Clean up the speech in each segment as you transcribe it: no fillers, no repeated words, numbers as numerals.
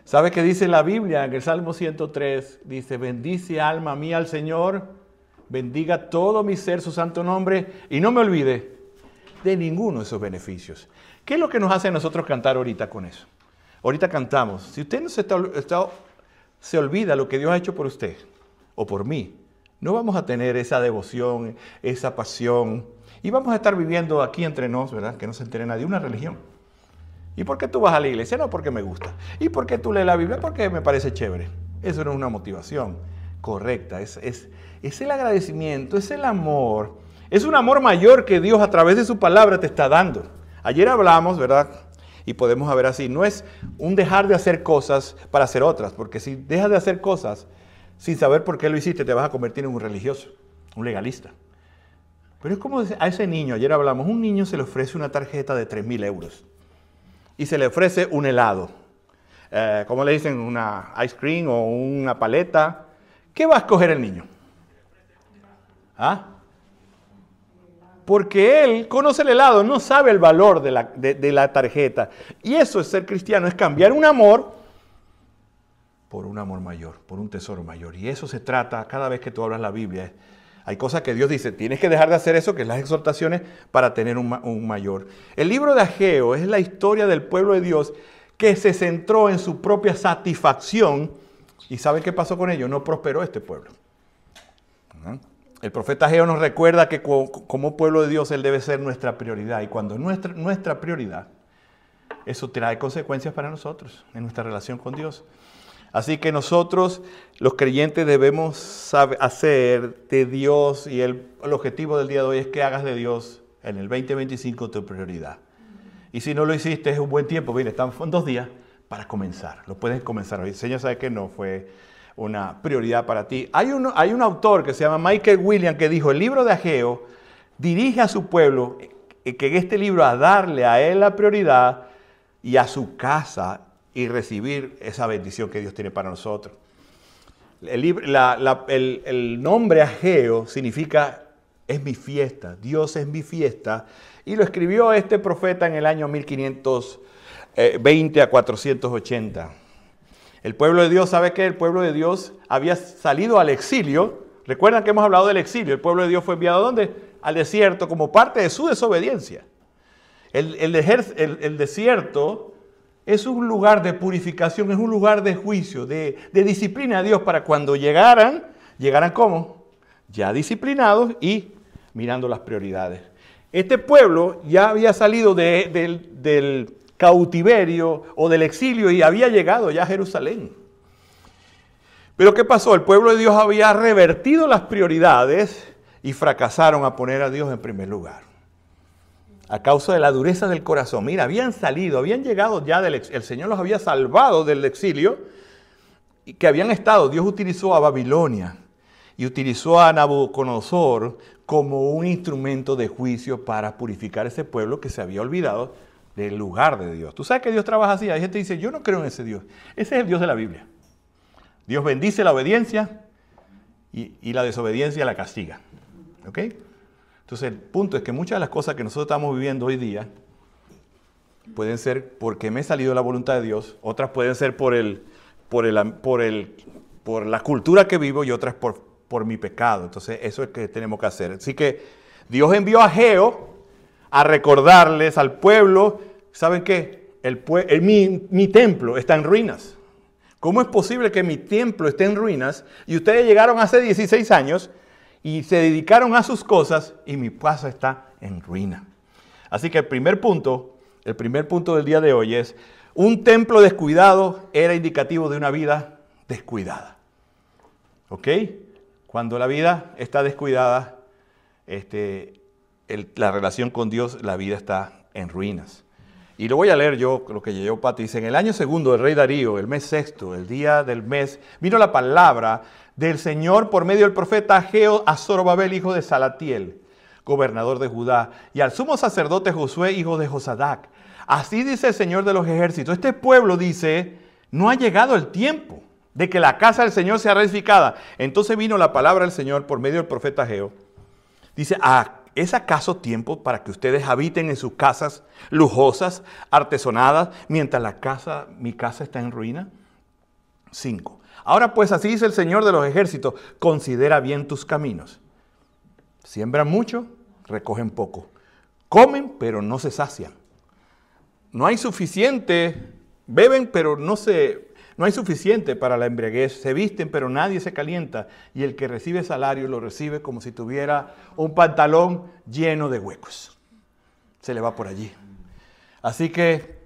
¿Sabe qué dice la Biblia en el Salmo 103? Dice, bendice alma mía al Señor, bendiga todo mi ser su santo nombre y no me olvide de ninguno de esos beneficios. ¿Qué es lo que nos hace a nosotros cantar ahorita con eso? Ahorita cantamos. Si usted no se olvida lo que Dios ha hecho por usted o por mí, no vamos a tener esa devoción, esa pasión y vamos a estar viviendo aquí entre nos, ¿verdad? Que no se entere nadie, una religión. ¿Y por qué tú vas a la iglesia? No, porque me gusta. ¿Y por qué tú lees la Biblia? Porque me parece chévere. Eso no es una motivación correcta. Es el agradecimiento, es el amor. Es un amor mayor que Dios a través de su palabra te está dando. Ayer hablamos, ¿verdad? Y podemos ver así. No es un dejar de hacer cosas para hacer otras. Porque si dejas de hacer cosas sin saber por qué lo hiciste, te vas a convertir en un religioso, un legalista. Pero es como a ese niño, ayer hablamos, un niño se le ofrece una tarjeta de 3.000 euros. Y se le ofrece un helado. ¿Cómo le dicen? Una ice cream o una paleta. ¿Qué va a escoger el niño? ¿Ah? Porque él conoce el helado, no sabe el valor de la tarjeta. Y eso es ser cristiano, es cambiar un amor por un amor mayor, por un tesoro mayor. Y eso se trata cada vez que tú hablas la Biblia. Hay cosas que Dios dice, tienes que dejar de hacer eso, que es las exhortaciones, para tener un mayor. El libro de Ageo es la historia del pueblo de Dios que se centró en su propia satisfacción. ¿Y saben qué pasó con ello? No prosperó este pueblo. El profeta Ageo nos recuerda que como pueblo de Dios, Él debe ser nuestra prioridad. Y cuando nuestra prioridad, eso trae consecuencias para nosotros, en nuestra relación con Dios. Así que nosotros, los creyentes, debemos hacer de Dios, y el objetivo del día de hoy es que hagas de Dios en el 2025 tu prioridad. Y si no lo hiciste, es un buen tiempo. Mire, están 2 días para comenzar. Lo puedes comenzar hoy. El Señor sabe que no fue una prioridad para ti. Hay un autor que se llama Michael Williams que dijo, el libro de Ageo dirige a su pueblo, que en este libro a darle a él la prioridad y a su casa y recibir esa bendición que Dios tiene para nosotros. El nombre Ageo significa es mi fiesta, Dios es mi fiesta. Y lo escribió este profeta en el año 1520 a 480. El pueblo de Dios, ¿sabe qué? El pueblo de Dios había salido al exilio. Recuerdan que hemos hablado del exilio. El pueblo de Dios fue enviado ¿a dónde? Al desierto como parte de su desobediencia. El desierto es un lugar de purificación, es un lugar de juicio, de disciplina a Dios para cuando llegaran ¿cómo? Ya disciplinados y mirando las prioridades. Este pueblo ya había salido del cautiverio o del exilio y había llegado ya a Jerusalén. Pero ¿qué pasó? El pueblo de Dios había revertido las prioridades y fracasaron a poner a Dios en primer lugar. A causa de la dureza del corazón. Mira, habían llegado ya el Señor los había salvado del exilio y que habían estado. Dios utilizó a Babilonia y utilizó a Nabucodonosor como un instrumento de juicio para purificar ese pueblo que se había olvidado del lugar de Dios. Tú sabes que Dios trabaja así. Hay gente que dice, yo no creo en ese Dios. Ese es el Dios de la Biblia. Dios bendice la obediencia y la desobediencia la castiga. ¿Ok? Entonces, el punto es que muchas de las cosas que nosotros estamos viviendo hoy día pueden ser porque me he salido de la voluntad de Dios, otras pueden ser por la cultura que vivo y otras por mi pecado. Entonces, eso es lo que tenemos que hacer. Así que Dios envió a Ageo a recordarles al pueblo, ¿saben qué? Mi templo está en ruinas. ¿Cómo es posible que mi templo esté en ruinas y ustedes llegaron hace 16 años y se dedicaron a sus cosas y mi casa está en ruina? Así que el primer punto del día de hoy es, un templo descuidado era indicativo de una vida descuidada. ¿Ok? Cuando la vida está descuidada, la relación con Dios, la vida está en ruinas. Y lo voy a leer yo, lo que leyó Pati. Dice, en el año 2 del rey Darío, el mes sexto, el día del mes, vino la palabra del Señor por medio del profeta Ageo a Zorobabel, hijo de Salatiel, gobernador de Judá, y al sumo sacerdote Josué, hijo de Josadac. Así dice el Señor de los ejércitos. Este pueblo dice, no ha llegado el tiempo de que la casa del Señor sea reedificada. Entonces vino la palabra del Señor por medio del profeta Ageo. Dice, ¿es acaso tiempo para que ustedes habiten en sus casas lujosas, artesonadas, mientras mi casa está en ruina? 5. Ahora pues así dice el Señor de los ejércitos, considera bien tus caminos. Siembran mucho, recogen poco. Comen, pero no se sacian. No hay suficiente, beben, pero no hay suficiente para la embriaguez. Se visten, pero nadie se calienta. Y el que recibe salario lo recibe como si tuviera un pantalón lleno de huecos. Se le va por allí. Así que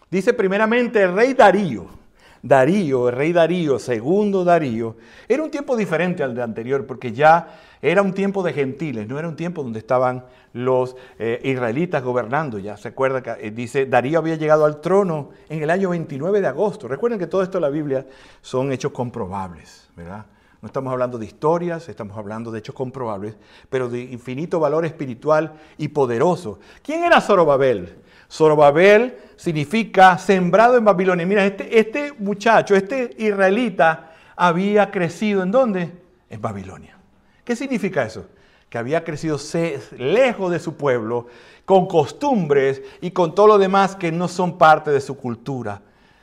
dice primeramente el rey Darío. El rey Darío, segundo Darío, era un tiempo diferente al de anterior porque ya era un tiempo de gentiles, no era un tiempo donde estaban los israelitas gobernando. Ya se acuerda que dice, Darío había llegado al trono en el año 29 de agosto. Recuerden que todo esto de la Biblia son hechos comprobables, ¿verdad? No estamos hablando de historias, estamos hablando de hechos comprobables, pero de infinito valor espiritual y poderoso. ¿Quién era Zorobabel? Zorobabel significa sembrado en Babilonia. Mira, este muchacho, este israelita, había crecido ¿en dónde? En Babilonia. ¿Qué significa eso? Que había crecido lejos de su pueblo, con costumbres y con todo lo demás que no son parte de su cultura.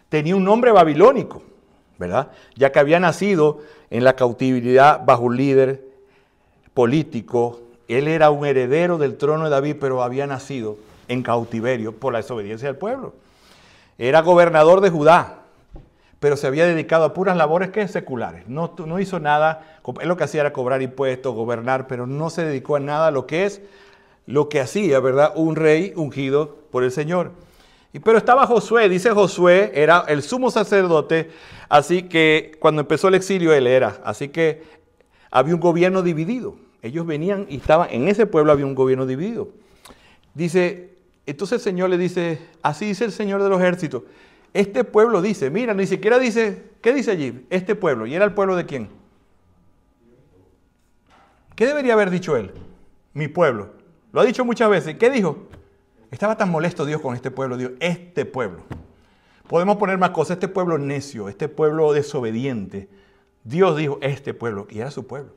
Tenía un nombre babilónico, ¿verdad? Ya que había nacido en la cautividad bajo un líder político. Él era un heredero del trono de David, pero había nacido en cautiverio por la desobediencia del pueblo. Era gobernador de Judá, pero se había dedicado a puras labores seculares. No hizo nada, él lo que hacía era cobrar impuestos, gobernar, pero no se dedicó a nada a lo que hacía, ¿verdad? Un rey ungido por el Señor. Pero estaba Josué, dice Josué, era el sumo sacerdote, así que cuando empezó el exilio él era, así que había un gobierno dividido. Ellos venían y estaban, en ese pueblo había un gobierno dividido. Dice, entonces el Señor le dice, así dice el Señor de los ejércitos. Este pueblo dice, mira, ni siquiera dice, ¿qué dice allí? Este pueblo. ¿Y era el pueblo de quién? ¿Qué debería haber dicho él? Mi pueblo. Lo ha dicho muchas veces. ¿Qué dijo? Estaba tan molesto Dios con este pueblo. Dios, este pueblo. Podemos poner más cosas. Este pueblo necio, este pueblo desobediente. Dios dijo, este pueblo. Y era su pueblo.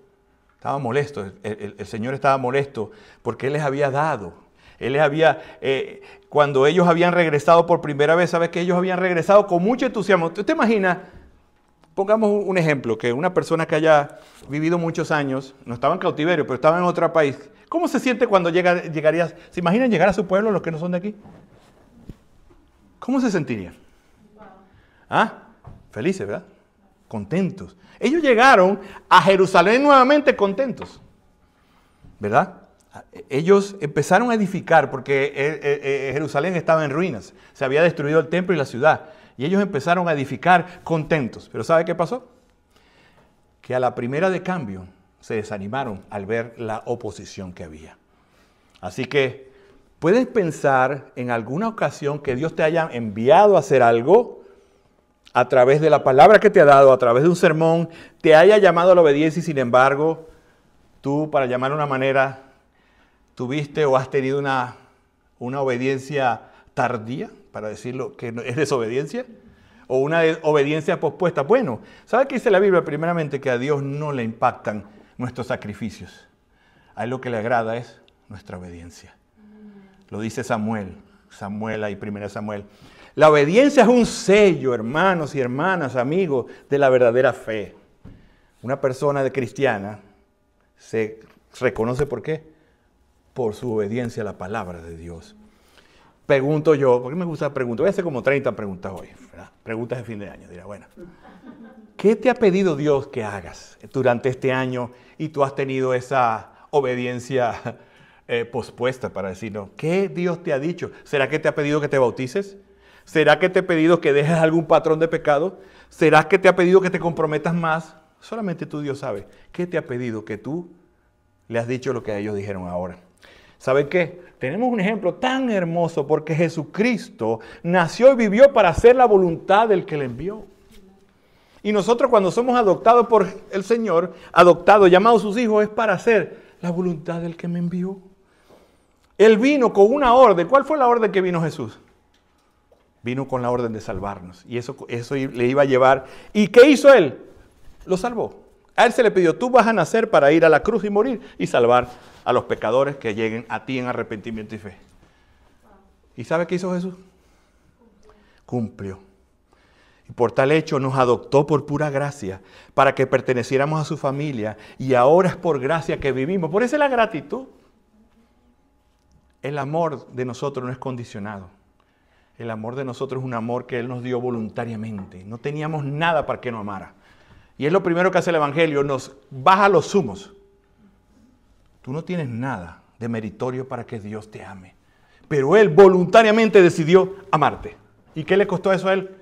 Estaba molesto. El Señor estaba molesto porque Él les había dado. Él les había, cuando ellos habían regresado por primera vez, ¿sabes que ellos habían regresado con mucho entusiasmo? ¿Usted te imagina? Pongamos un ejemplo, que una persona que haya vivido muchos años, no estaba en cautiverio, pero estaba en otro país. ¿Cómo se siente cuando llegaría? ¿Se imaginan llegar a su pueblo los que no son de aquí? ¿Cómo se sentirían? ¿Ah? Felices, ¿verdad? Contentos. Ellos llegaron a Jerusalén nuevamente contentos, ¿verdad? Ellos empezaron a edificar porque Jerusalén estaba en ruinas. Se había destruido el templo y la ciudad. Y ellos empezaron a edificar contentos. Pero ¿sabe qué pasó? Que a la primera de cambio se desanimaron al ver la oposición que había. Así que puedes pensar en alguna ocasión que Dios te haya enviado a hacer algo a través de la palabra que te ha dado, a través de un sermón, te haya llamado a la obediencia y sin embargo, tú, para llamar de una manera, tuviste o has tenido una obediencia tardía, para decirlo que es desobediencia, o una obediencia pospuesta. Bueno, ¿sabe qué dice la Biblia? Primeramente que a Dios no le impactan nuestros sacrificios. A Él lo que le agrada es nuestra obediencia. Lo dice Samuel ahí, 1 Samuel. La obediencia es un sello, hermanos y hermanas, amigos, de la verdadera fe. Una persona cristiana se reconoce ¿por qué? Por su obediencia a la palabra de Dios. Pregunto yo, porque me gusta preguntar, voy a hacer como 30 preguntas hoy, ¿verdad? Preguntas de fin de año, dirá, bueno. ¿Qué te ha pedido Dios que hagas durante este año y tú has tenido esa obediencia pospuesta, para decirlo? ¿Qué Dios te ha dicho? ¿Será que te ha pedido que te bautices? ¿Será que te ha pedido que dejes algún patrón de pecado? ¿Será que te ha pedido que te comprometas más? Solamente tú, Dios, sabe. ¿Qué te ha pedido que tú le has dicho lo que ellos dijeron ahora? ¿Saben qué? Tenemos un ejemplo tan hermoso porque Jesucristo nació y vivió para hacer la voluntad del que le envió. Y nosotros cuando somos adoptados por el Señor, adoptados, llamados sus hijos, es para hacer la voluntad del que me envió. Él vino con una orden. ¿Cuál fue la orden que vino Jesús? Vino con la orden de salvarnos. Y eso le iba a llevar. ¿Y qué hizo Él? Lo salvó. A Él se le pidió, tú vas a nacer para ir a la cruz y morir y salvar a los pecadores que lleguen a ti en arrepentimiento y fe. ¿Y sabe qué hizo Jesús? Cumplió. Y por tal hecho nos adoptó por pura gracia, para que perteneciéramos a su familia. Y ahora es por gracia que vivimos. Por eso es la gratitud. El amor de nosotros no es condicionado. El amor de nosotros es un amor que Él nos dio voluntariamente. No teníamos nada para que nos amara. Y es lo primero que hace el Evangelio, nos baja los humos. Tú no tienes nada de meritorio para que Dios te ame. Pero Él voluntariamente decidió amarte. ¿Y qué le costó eso a Él?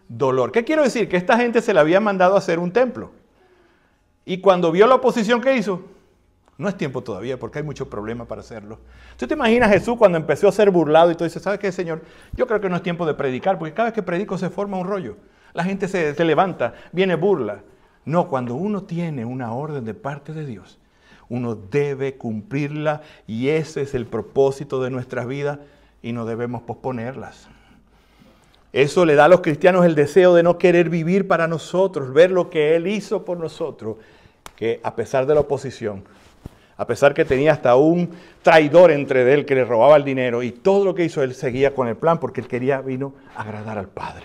Dolor. ¿Qué quiero decir? Que esta gente se le había mandado a hacer un templo. Y cuando vio la oposición, ¿qué hizo? No es tiempo todavía porque hay muchos problemas para hacerlo. ¿Tú te imaginas a Jesús cuando empezó a ser burlado y tú dices, ¿sabes qué, Señor? Yo creo que no es tiempo de predicar porque cada vez que predico se forma un rollo. La gente se levanta, viene burla. No, cuando uno tiene una orden de parte de Dios, uno debe cumplirla y ese es el propósito de nuestras vidas y no debemos posponerlas. Eso le da a los cristianos el deseo de no querer vivir para nosotros, ver lo que Él hizo por nosotros, que a pesar de la oposición, a pesar que tenía hasta un traidor entre él que le robaba el dinero y todo lo que hizo él seguía con el plan porque él vino a agradar al Padre.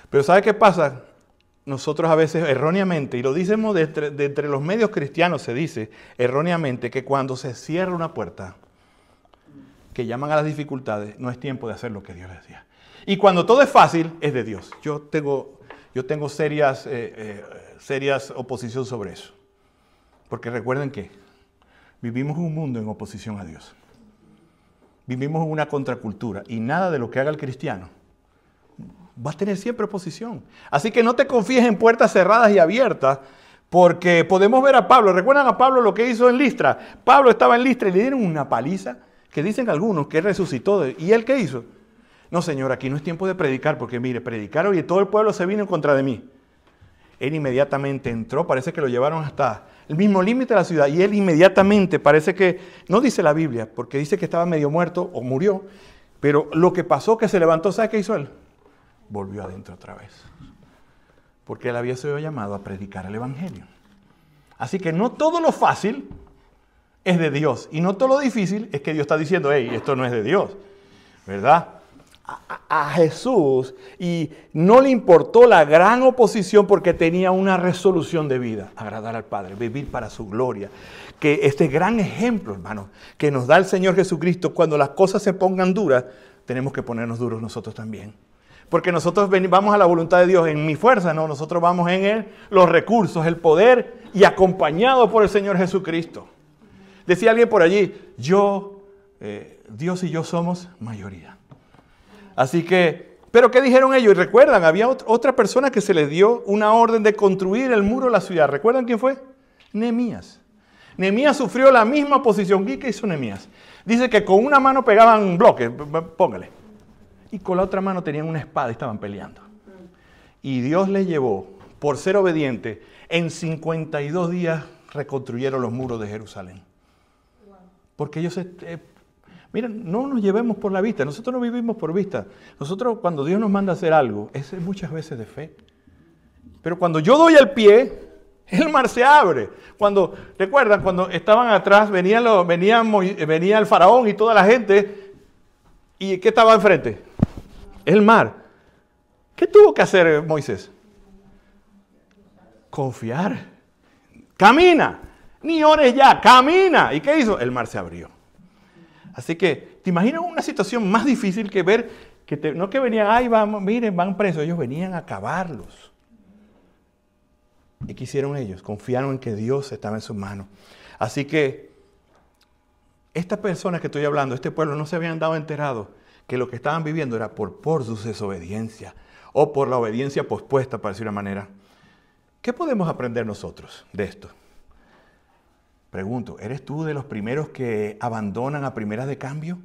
Pero ¿sabe qué pasa? Nosotros a veces erróneamente, y lo decimos de entre los medios cristianos se dice erróneamente que cuando se cierra una puerta que llaman a las dificultades, no es tiempo de hacer lo que Dios les decía. Y cuando todo es fácil, es de Dios. Yo tengo serias oposición sobre eso. Porque recuerden que vivimos en un mundo en oposición a Dios. Vivimos en una contracultura y nada de lo que haga el cristiano va a tener siempre oposición. Así que no te confíes en puertas cerradas y abiertas porque podemos ver a Pablo. ¿Recuerdan a Pablo lo que hizo en Listra? Pablo estaba en Listra y le dieron una paliza que dicen algunos que él resucitó. ¿Y él qué hizo? No, Señor, aquí no es tiempo de predicar porque mire, predicaron y todo el pueblo se vino en contra de mí. Él inmediatamente entró, parece que lo llevaron hasta el mismo límite de la ciudad y él inmediatamente, parece que, no dice la Biblia, porque dice que estaba medio muerto o murió, pero lo que pasó que se levantó, ¿sabe qué hizo él? Volvió adentro otra vez, porque él había sido llamado a predicar el Evangelio. Así que no todo lo fácil es de Dios y no todo lo difícil es que Dios está diciendo, hey, esto no es de Dios, ¿verdad? A Jesús y no le importó la gran oposición porque tenía una resolución de vida, agradar al Padre, vivir para su gloria. Que este gran ejemplo, hermano, que nos da el Señor Jesucristo, cuando las cosas se pongan duras, tenemos que ponernos duros nosotros también. Porque nosotros vamos a la voluntad de Dios en mi fuerza, no, nosotros vamos en Él, los recursos, el poder y acompañado por el Señor Jesucristo. Decía alguien por allí, Dios y yo somos mayoría. Así que, ¿pero qué dijeron ellos? Y recuerdan, había otra persona que se les dio una orden de construir el muro de la ciudad. ¿Recuerdan quién fue? Nehemías. Nehemías sufrió la misma oposición. ¿Qué hizo Nehemías? Dice que con una mano pegaban bloques, póngale. Y con la otra mano tenían una espada y estaban peleando. Y Dios les llevó, por ser obediente, en 52 días reconstruyeron los muros de Jerusalén. Porque ellos miren, no nos llevemos por la vista, nosotros no vivimos por vista. Nosotros cuando Dios nos manda a hacer algo, es muchas veces de fe. Pero cuando yo doy el pie, el mar se abre. ¿Recuerdan? Cuando estaban atrás, venía el faraón y toda la gente. ¿Y qué estaba enfrente? El mar. ¿Qué tuvo que hacer Moisés? Confiar. Camina. Ni ores ya, camina. ¿Y qué hizo? El mar se abrió. Así que, ¿te imaginas una situación más difícil que ver, no que venían, ay, vamos, miren, van presos, ellos venían a acabarlos. ¿Y qué hicieron ellos? Confiaron en que Dios estaba en sus manos. Así que, estas personas que estoy hablando, este pueblo, no se habían dado enterado que lo que estaban viviendo era por su desobediencia o por la obediencia pospuesta, para decir una manera. ¿Qué podemos aprender nosotros de esto? Pregunto, ¿eres tú de los primeros que abandonan a primeras de cambio?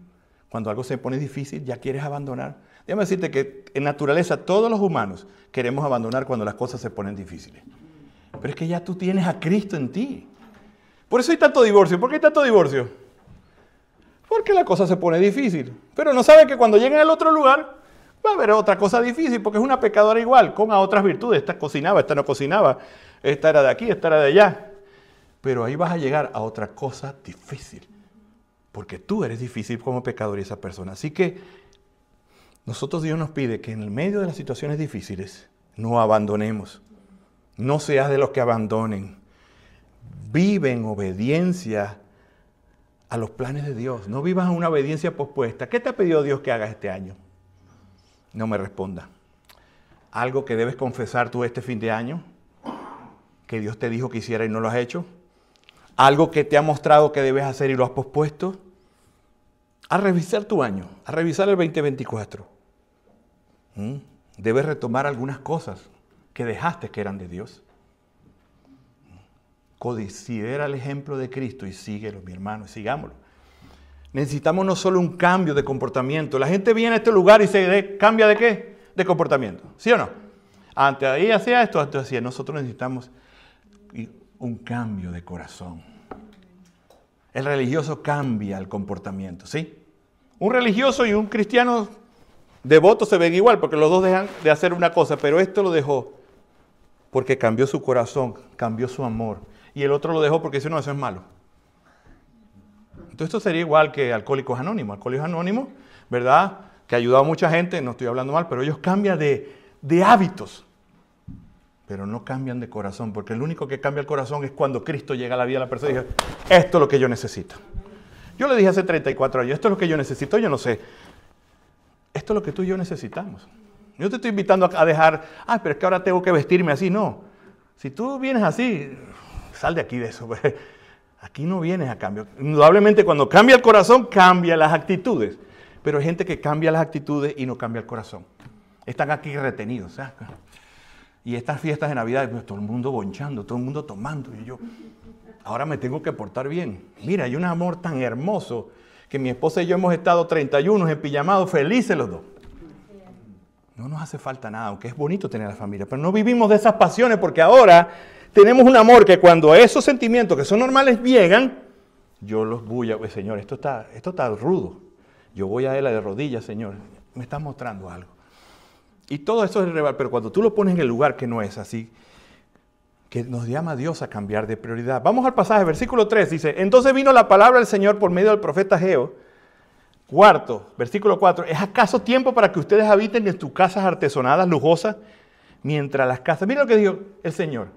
Cuando algo se pone difícil, ¿ya quieres abandonar? Déjame decirte que en naturaleza todos los humanos queremos abandonar cuando las cosas se ponen difíciles. Pero es que ya tú tienes a Cristo en ti. Por eso hay tanto divorcio. ¿Por qué hay tanto divorcio? Porque la cosa se pone difícil. Pero no sabe que cuando lleguen al otro lugar va a haber otra cosa difícil porque es una pecadora igual, con otras virtudes. Esta cocinaba, esta no cocinaba, esta era de aquí, esta era de allá. Pero ahí vas a llegar a otra cosa difícil. Porque tú eres difícil como pecador y esa persona. Así que Nosotros Dios nos pide que en el medio de las situaciones difíciles no abandonemos. No seas de los que abandonen. Vive en obediencia a los planes de Dios. No vivas en una obediencia pospuesta. ¿Qué te ha pedido Dios que hagas este año? No me responda. ¿Algo que debes confesar tú este fin de año? ¿Que Dios te dijo que hiciera y no lo has hecho? ¿Algo que te ha mostrado que debes hacer y lo has pospuesto? A revisar tu año, a revisar el 2024. Debes retomar algunas cosas que dejaste que eran de Dios. Considera el ejemplo de Cristo y síguelo, mi hermano, y sigámoslo. Necesitamos no solo un cambio de comportamiento. La gente viene a este lugar y se cambia ¿de qué? De comportamiento. ¿Sí o no? Antes ahí hacía esto, antes hacía. Nosotros necesitamos un cambio de corazón. El religioso cambia el comportamiento, ¿sí? Un religioso y un cristiano devoto se ven igual porque los dos dejan de hacer una cosa, pero esto lo dejó porque cambió su corazón, cambió su amor. Y el otro lo dejó porque dice, no, eso es malo. Entonces esto sería igual que Alcohólicos Anónimos. Alcohólicos Anónimos, ¿verdad? Que ha ayudado a mucha gente, no estoy hablando mal, pero ellos cambian de hábitos. Pero no cambian de corazón, porque el único que cambia el corazón es cuando Cristo llega a la vida de la persona y dice, esto es lo que yo necesito. Yo le dije hace 34 años, esto es lo que yo necesito, yo no sé. Esto es lo que tú y yo necesitamos. Yo te estoy invitando a dejar, pero es que ahora tengo que vestirme así. No, si tú vienes así, sal de aquí de eso. Aquí no vienes a cambio. Indudablemente cuando cambia el corazón, cambia las actitudes. Pero hay gente que cambia las actitudes y no cambia el corazón. Están aquí retenidos. ¿Sabes? Y estas fiestas de Navidad, pues, todo el mundo bonchando, todo el mundo tomando. Y yo, ahora me tengo que portar bien. Mira, hay un amor tan hermoso que mi esposa y yo hemos estado 31 empijamados, felices los dos. No nos hace falta nada, aunque es bonito tener a la familia, pero no vivimos de esas pasiones porque ahora tenemos un amor que cuando esos sentimientos que son normales llegan, yo los voy a... Señor, esto está rudo. Yo voy a él de rodillas, Señor. Me estás mostrando algo. Y todo eso es irreal, pero cuando tú lo pones en el lugar que no es así, que nos llama Dios a cambiar de prioridad. Vamos al pasaje, versículo 3, dice, entonces vino la palabra del Señor por medio del profeta Ageo. Cuarto, versículo 4, ¿es acaso tiempo para que ustedes habiten en tus casas artesonadas, lujosas, mientras las casas... Mira lo que dijo el Señor.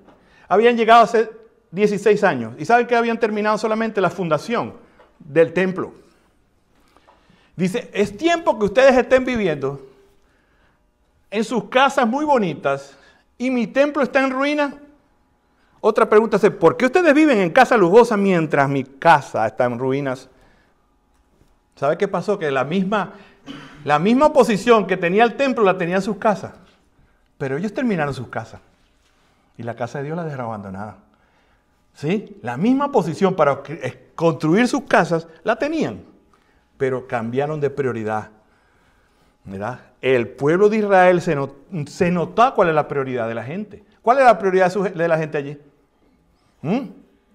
Habían llegado hace 16 años y ¿saben que habían terminado solamente la fundación del templo? Dice, es tiempo que ustedes estén viviendo en sus casas muy bonitas y mi templo está en ruina. Otra pregunta es, ¿por qué ustedes viven en casa lujosa mientras mi casa está en ruinas? ¿Sabe qué pasó? Que la misma oposición que tenía el templo la tenía en sus casas. Pero ellos terminaron sus casas. Y la casa de Dios la dejaron abandonada. ¿Sí? La misma posición para construir sus casas la tenían. Pero cambiaron de prioridad. ¿Verdad? El pueblo de Israel se notó cuál es la prioridad de la gente. ¿Cuál es la prioridad de la gente allí?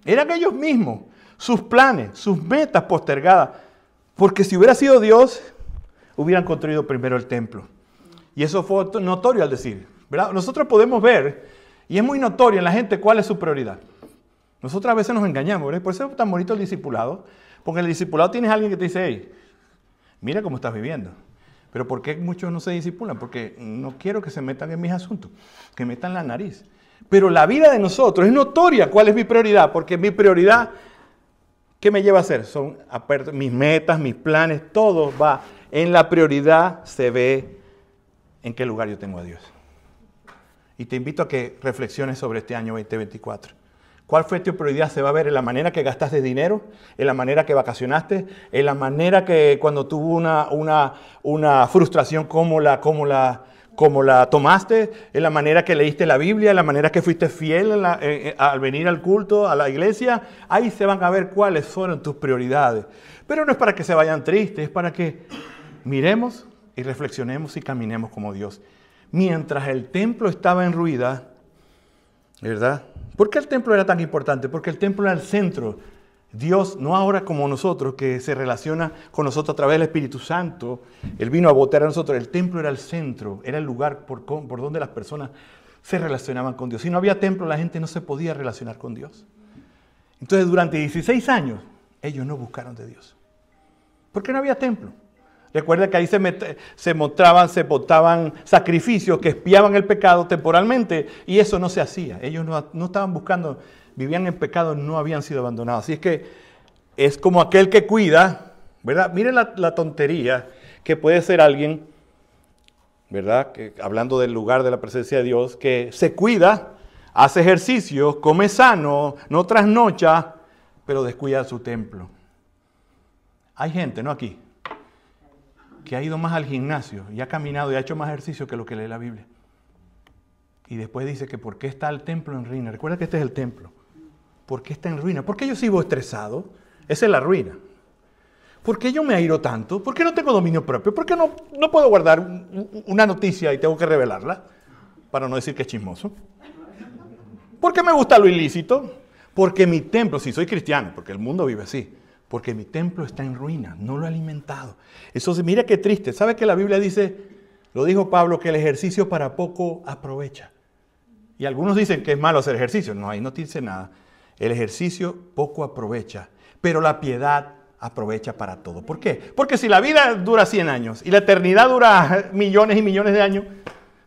Eran ellos mismos, sus planes, sus metas postergadas. Porque si hubiera sido Dios, hubieran construido primero el templo. Y eso fue notorio al decir, ¿verdad? Nosotros podemos ver, y es muy notorio en la gente cuál es su prioridad. Nosotros a veces nos engañamos, ¿verdad? Por eso es tan bonito el discipulado. Porque en el discipulado tienes a alguien que te dice, hey, mira cómo estás viviendo. Pero ¿por qué muchos no se discipulan? Porque no quiero que se metan en mis asuntos, que metan la nariz. Pero la vida de nosotros es notoria cuál es mi prioridad, porque mi prioridad, ¿qué me lleva a hacer? Son mis metas, mis planes, todo va. En la prioridad se ve en qué lugar yo tengo a Dios. Y te invito a que reflexiones sobre este año 2024. ¿Cuál fue tu prioridad? Se va a ver en la manera que gastaste dinero, en la manera que vacacionaste, en la manera que cuando tuvo una frustración, cómo la tomaste, en la manera que leíste la Biblia, en la manera que fuiste fiel al venir al culto, a la iglesia. Ahí se van a ver cuáles fueron tus prioridades. Pero no es para que se vayan tristes, es para que miremos y reflexionemos y caminemos como Dios. Mientras el templo estaba en ruina, ¿verdad? ¿Por qué el templo era tan importante? Porque el templo era el centro. Dios, no ahora como nosotros, que se relaciona con nosotros a través del Espíritu Santo. Él vino a votar a nosotros. El templo era el centro, era el lugar por donde las personas se relacionaban con Dios. Si no había templo, la gente no se podía relacionar con Dios. Entonces, durante 16 años, ellos no buscaron de Dios. ¿Por qué no había templo? Recuerda que ahí se botaban sacrificios que expiaban el pecado temporalmente y eso no se hacía. Ellos no estaban buscando, vivían en pecado, no habían sido abandonados. Así es que es como aquel que cuida, ¿verdad? Miren la tontería que puede ser alguien, ¿verdad? Que, hablando del lugar de la presencia de Dios, que se cuida, hace ejercicio, come sano, no trasnocha, pero descuida su templo. Hay gente, ¿no? Aquí, que ha ido más al gimnasio y ha caminado y ha hecho más ejercicio que lo que lee la Biblia. Y después dice que ¿por qué está el templo en ruina? Recuerda que este es el templo. ¿Por qué está en ruina? ¿Por qué yo sigo estresado? Esa es la ruina. ¿Por qué yo me airo tanto? ¿Por qué no tengo dominio propio? ¿Por qué no puedo guardar una noticia y tengo que revelarla? Para no decir que es chismoso. ¿Por qué me gusta lo ilícito? Porque mi templo, si soy cristiano, porque el mundo vive así, porque mi templo está en ruina, no lo he alimentado. Eso, mira qué triste. ¿Sabe que la Biblia dice, lo dijo Pablo, que el ejercicio para poco aprovecha? Y algunos dicen que es malo hacer ejercicio. No, ahí no dice nada. El ejercicio poco aprovecha, pero la piedad aprovecha para todo. ¿Por qué? Porque si la vida dura 100 años y la eternidad dura millones y millones de años,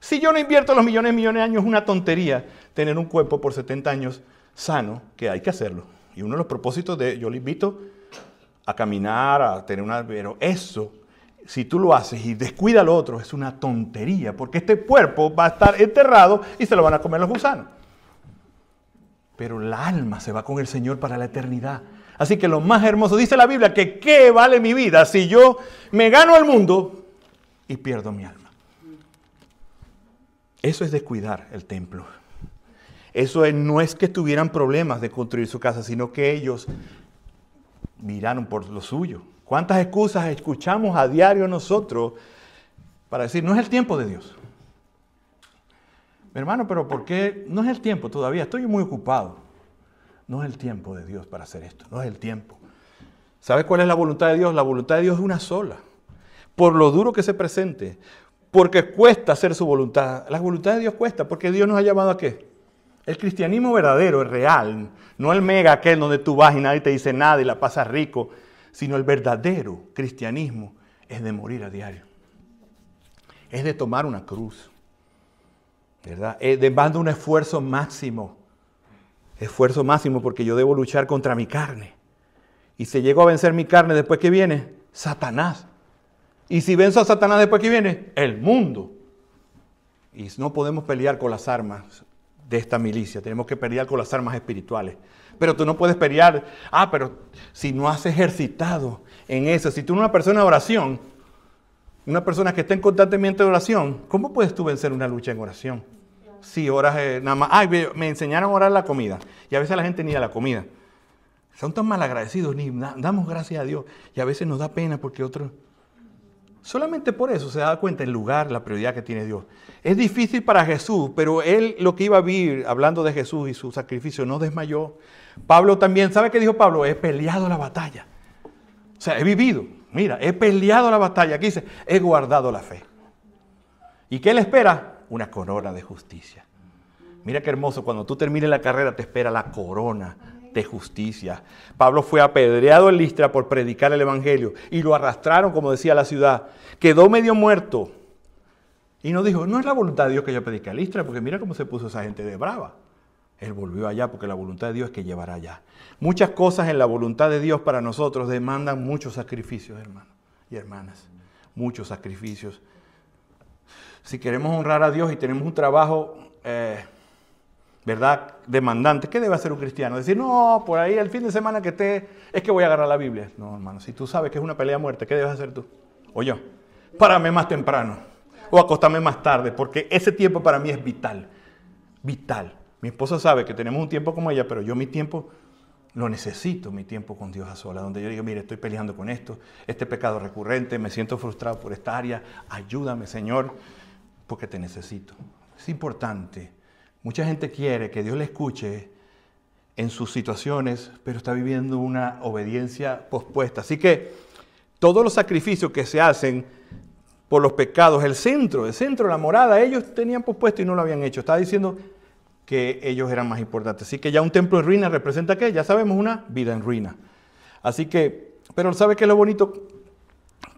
si yo no invierto los millones y millones de años, es una tontería tener un cuerpo por 70 años sano, que hay que hacerlo. Y uno de los propósitos yo le invito a caminar, a tener pero eso, si tú lo haces y descuida lo otro, es una tontería, porque este cuerpo va a estar enterrado y se lo van a comer los gusanos. Pero el alma se va con el Señor para la eternidad. Así que lo más hermoso, dice la Biblia, que ¿qué vale mi vida si yo me gano el mundo y pierdo mi alma? Eso es descuidar el templo. Eso no es que tuvieran problemas de construir su casa, sino que ellos miraron por lo suyo. ¿Cuántas excusas escuchamos a diario nosotros para decir, no es el tiempo de Dios? Mi hermano, pero ¿por qué no es el tiempo todavía? Estoy muy ocupado. No es el tiempo de Dios para hacer esto, no es el tiempo. ¿Sabes cuál es la voluntad de Dios? La voluntad de Dios es una sola. Por lo duro que se presente, porque cuesta hacer su voluntad. La voluntad de Dios cuesta, porque Dios nos ha llamado ¿a qué? El cristianismo verdadero, el real, no el mega aquel donde tú vas y nadie te dice nada y la pasas rico, sino el verdadero cristianismo es de morir a diario. Es de tomar una cruz, ¿verdad? Demanda un esfuerzo máximo porque yo debo luchar contra mi carne. Y si llego a vencer mi carne, después que viene, Satanás. Y si venzo a Satanás, después que viene, el mundo. Y no podemos pelear con las armas de esta milicia, tenemos que pelear con las armas espirituales. Pero tú no puedes pelear, pero si no has ejercitado en eso, si tú eres una persona de oración, una persona que está en constantemente oración, ¿cómo puedes tú vencer una lucha en oración? Si oras nada más, me enseñaron a orar la comida, y a veces la gente ni a la comida. Son tan malagradecidos, ni damos gracias a Dios, y a veces nos da pena porque otros... Solamente por eso se da cuenta el lugar, la prioridad que tiene Dios. Es difícil para Jesús, pero él lo que iba a vivir, hablando de Jesús y su sacrificio, no desmayó. Pablo también, ¿sabe qué dijo Pablo? He peleado la batalla. O sea, he vivido. Mira, he peleado la batalla. Aquí dice, he guardado la fe. ¿Y qué le espera? Una corona de justicia. Mira qué hermoso, cuando tú termines la carrera te espera la corona de justicia. Pablo fue apedreado en Listra por predicar el evangelio y lo arrastraron, como decía la ciudad. Quedó medio muerto. Y no dijo, no es la voluntad de Dios que yo predique a Listra, porque mira cómo se puso esa gente de brava. Él volvió allá porque la voluntad de Dios es que llevará allá. Muchas cosas en la voluntad de Dios para nosotros demandan muchos sacrificios, hermanos y hermanas. Muchos sacrificios. Si queremos honrar a Dios y tenemos un trabajo, ¿verdad?, demandante, ¿qué debe hacer un cristiano? Decir, no, por ahí el fin de semana que esté, es que voy a agarrar la Biblia. No, hermano, si tú sabes que es una pelea a muerte, ¿qué debes hacer tú? O yo, párame más temprano o acostarme más tarde, porque ese tiempo para mí es vital. Vital. Mi esposa sabe que tenemos un tiempo como ella, pero yo mi tiempo lo necesito, mi tiempo con Dios a solas, donde yo digo, mire, estoy peleando con esto, este pecado recurrente, me siento frustrado por esta área, ayúdame, Señor, porque te necesito. Es importante. Mucha gente quiere que Dios le escuche en sus situaciones, pero está viviendo una obediencia pospuesta. Así que todos los sacrificios que se hacen por los pecados, el centro, la morada, ellos tenían pospuesto y no lo habían hecho. Estaba diciendo que ellos eran más importantes. Así que ya un templo en ruina representa ¿qué? Ya sabemos, una vida en ruina. Así que, pero ¿sabe qué es lo bonito?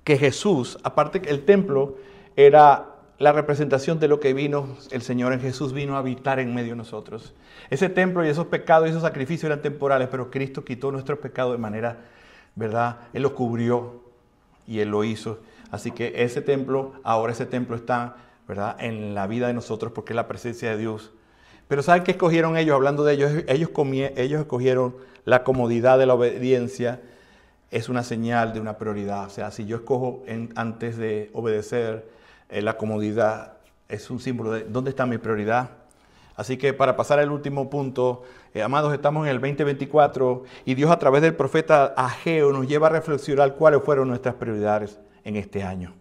que Jesús, aparte que el templo era la representación de lo que vino el Señor en Jesús, vino a habitar en medio de nosotros. Ese templo y esos pecados y esos sacrificios eran temporales, pero Cristo quitó nuestros pecados de manera, ¿verdad? Él los cubrió y Él lo hizo. Así que ese templo, ahora ese templo está, ¿verdad?, en la vida de nosotros porque es la presencia de Dios. Pero ¿saben qué escogieron ellos? Hablando de ellos, ellos escogieron la comodidad de la obediencia. Es una señal de una prioridad. O sea, si yo escojo antes de obedecer, la comodidad es un símbolo de dónde está mi prioridad. Así que para pasar al último punto, amados, estamos en el 2024 y Dios a través del profeta Ageo nos lleva a reflexionar cuáles fueron nuestras prioridades en este año.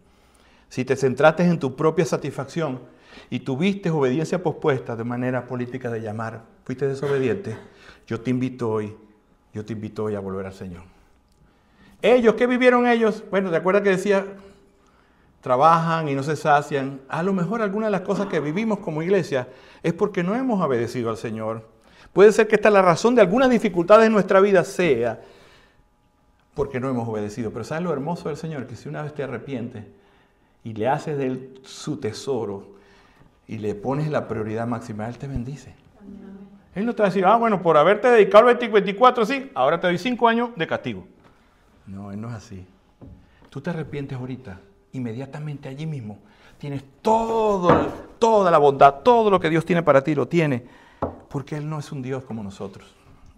Si te centraste en tu propia satisfacción y tuviste obediencia pospuesta de manera política de llamar, fuiste desobediente, yo te invito hoy a volver al Señor. Ellos, ¿qué vivieron ellos? Bueno, ¿te acuerdas que decía? Trabajan y no se sacian. A lo mejor algunas de las cosas que vivimos como iglesia es porque no hemos obedecido al Señor. Puede ser que esta la razón de algunas dificultades en nuestra vida sea porque no hemos obedecido. Pero ¿sabes lo hermoso del Señor? Que si una vez te arrepientes y le haces de Él su tesoro y le pones la prioridad máxima, Él te bendice. Él no te va a decir, bueno, por haberte dedicado al 2024, sí, ahora te doy 5 años de castigo. No, Él no es así. Tú te arrepientes ahorita. Inmediatamente allí mismo tienes toda la bondad, todo lo que Dios tiene para ti lo tiene, porque Él no es un Dios como nosotros.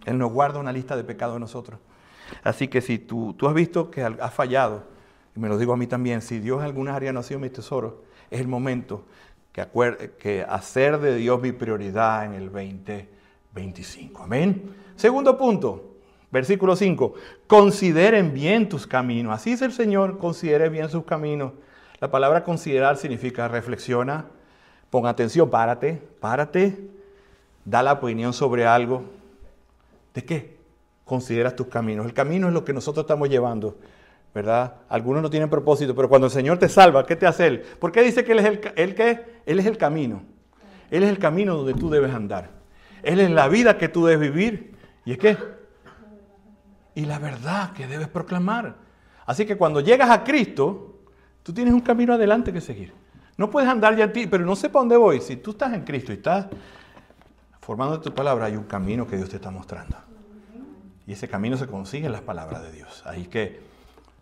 Él nos guarda una lista de pecados de nosotros. Así que si tú has visto que has fallado, y me lo digo a mí también, si Dios en alguna área no ha sido mi tesoro, es el momento que hacer de Dios mi prioridad en el 2025. Amén. Segundo punto. Versículo 5, consideren bien tus caminos. Así dice el Señor, considere bien sus caminos. La palabra considerar significa reflexiona, pon atención, párate, da la opinión sobre algo. ¿De qué? Consideras tus caminos. El camino es lo que nosotros estamos llevando, ¿verdad? Algunos no tienen propósito, pero cuando el Señor te salva, ¿qué te hace Él? ¿Por qué dice que Él es el camino? Él es el camino donde tú debes andar. Él es la vida que tú debes vivir. ¿Y es qué? Y la verdad que debes proclamar. Así que cuando llegas a Cristo, tú tienes un camino adelante que seguir. No puedes andar ya en ti, pero no sé para dónde voy. Si tú estás en Cristo y estás formando tu palabra, hay un camino que Dios te está mostrando. Y ese camino se consigue en las palabras de Dios. Así que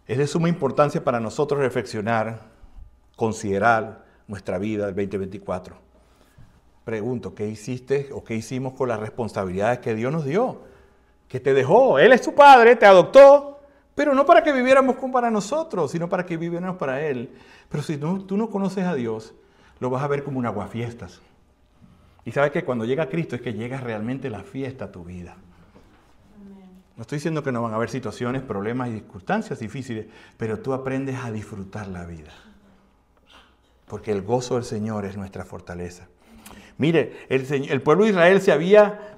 es de suma importancia para nosotros reflexionar, considerar nuestra vida del 2024. Pregunto, ¿qué hiciste o qué hicimos con las responsabilidades que Dios nos dio? Que te dejó. Él es tu padre, te adoptó, pero no para que viviéramos como para nosotros, sino para que viviéramos para Él. Pero si tú no conoces a Dios, lo vas a ver como un aguafiestas. Y sabes que cuando llega Cristo es que llega realmente la fiesta a tu vida. No estoy diciendo que no van a haber situaciones, problemas y circunstancias difíciles, pero tú aprendes a disfrutar la vida. Porque el gozo del Señor es nuestra fortaleza. Mire, el pueblo de Israel se había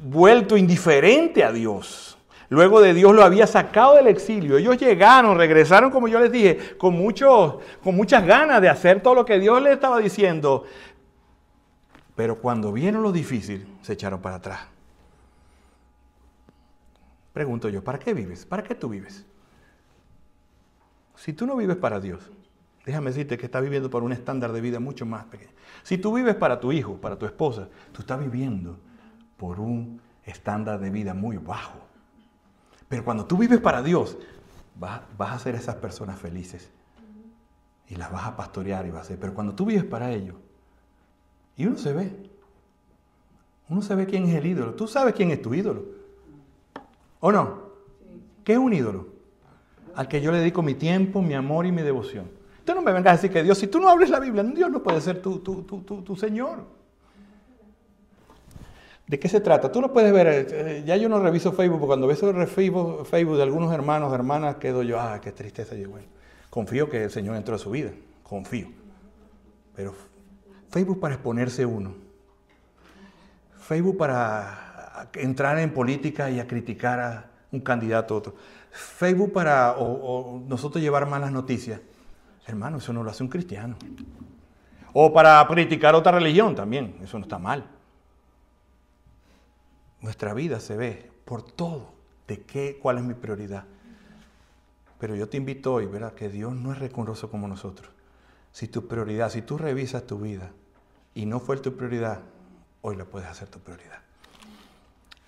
vuelto indiferente a Dios. Luego de Dios lo había sacado del exilio. Ellos regresaron, como yo les dije, con muchas ganas de hacer todo lo que Dios les estaba diciendo. Pero cuando vieron lo difícil, se echaron para atrás. Pregunto yo, ¿para qué vives? ¿Para qué tú vives? Si tú no vives para Dios, déjame decirte que estás viviendo por un estándar de vida mucho más pequeño. Si tú vives para tu hijo, para tu esposa, tú estás viviendo por un estándar de vida muy bajo. Pero cuando tú vives para Dios, vas a hacer a esas personas felices. Y las vas a pastorear y vas a hacer. Pero cuando tú vives para ellos, y uno se ve quién es el ídolo. Tú sabes quién es tu ídolo. ¿O no? ¿Qué es un ídolo? Al que yo le dedico mi tiempo, mi amor y mi devoción. Tú no me vengas a decir que Dios, si tú no abres la Biblia, Dios no puede ser tu Señor. ¿De qué se trata? Tú no puedes ver, ya yo no reviso Facebook, porque cuando veo Facebook de algunos hermanos, hermanas, quedo yo, qué tristeza. Yo, bueno, confío que el Señor entró a su vida, confío. Pero Facebook para exponerse uno. Facebook para entrar en política y a criticar a un candidato a otro. Facebook para nosotros llevar malas noticias. Hermano, eso no lo hace un cristiano. O para criticar otra religión también, eso no está mal. Nuestra vida se ve por todo. ¿Cuál es mi prioridad? Pero yo te invito hoy, ¿verdad? Que Dios no es rencoroso como nosotros. Si tu prioridad, si tú revisas tu vida y no fue tu prioridad, hoy la puedes hacer tu prioridad.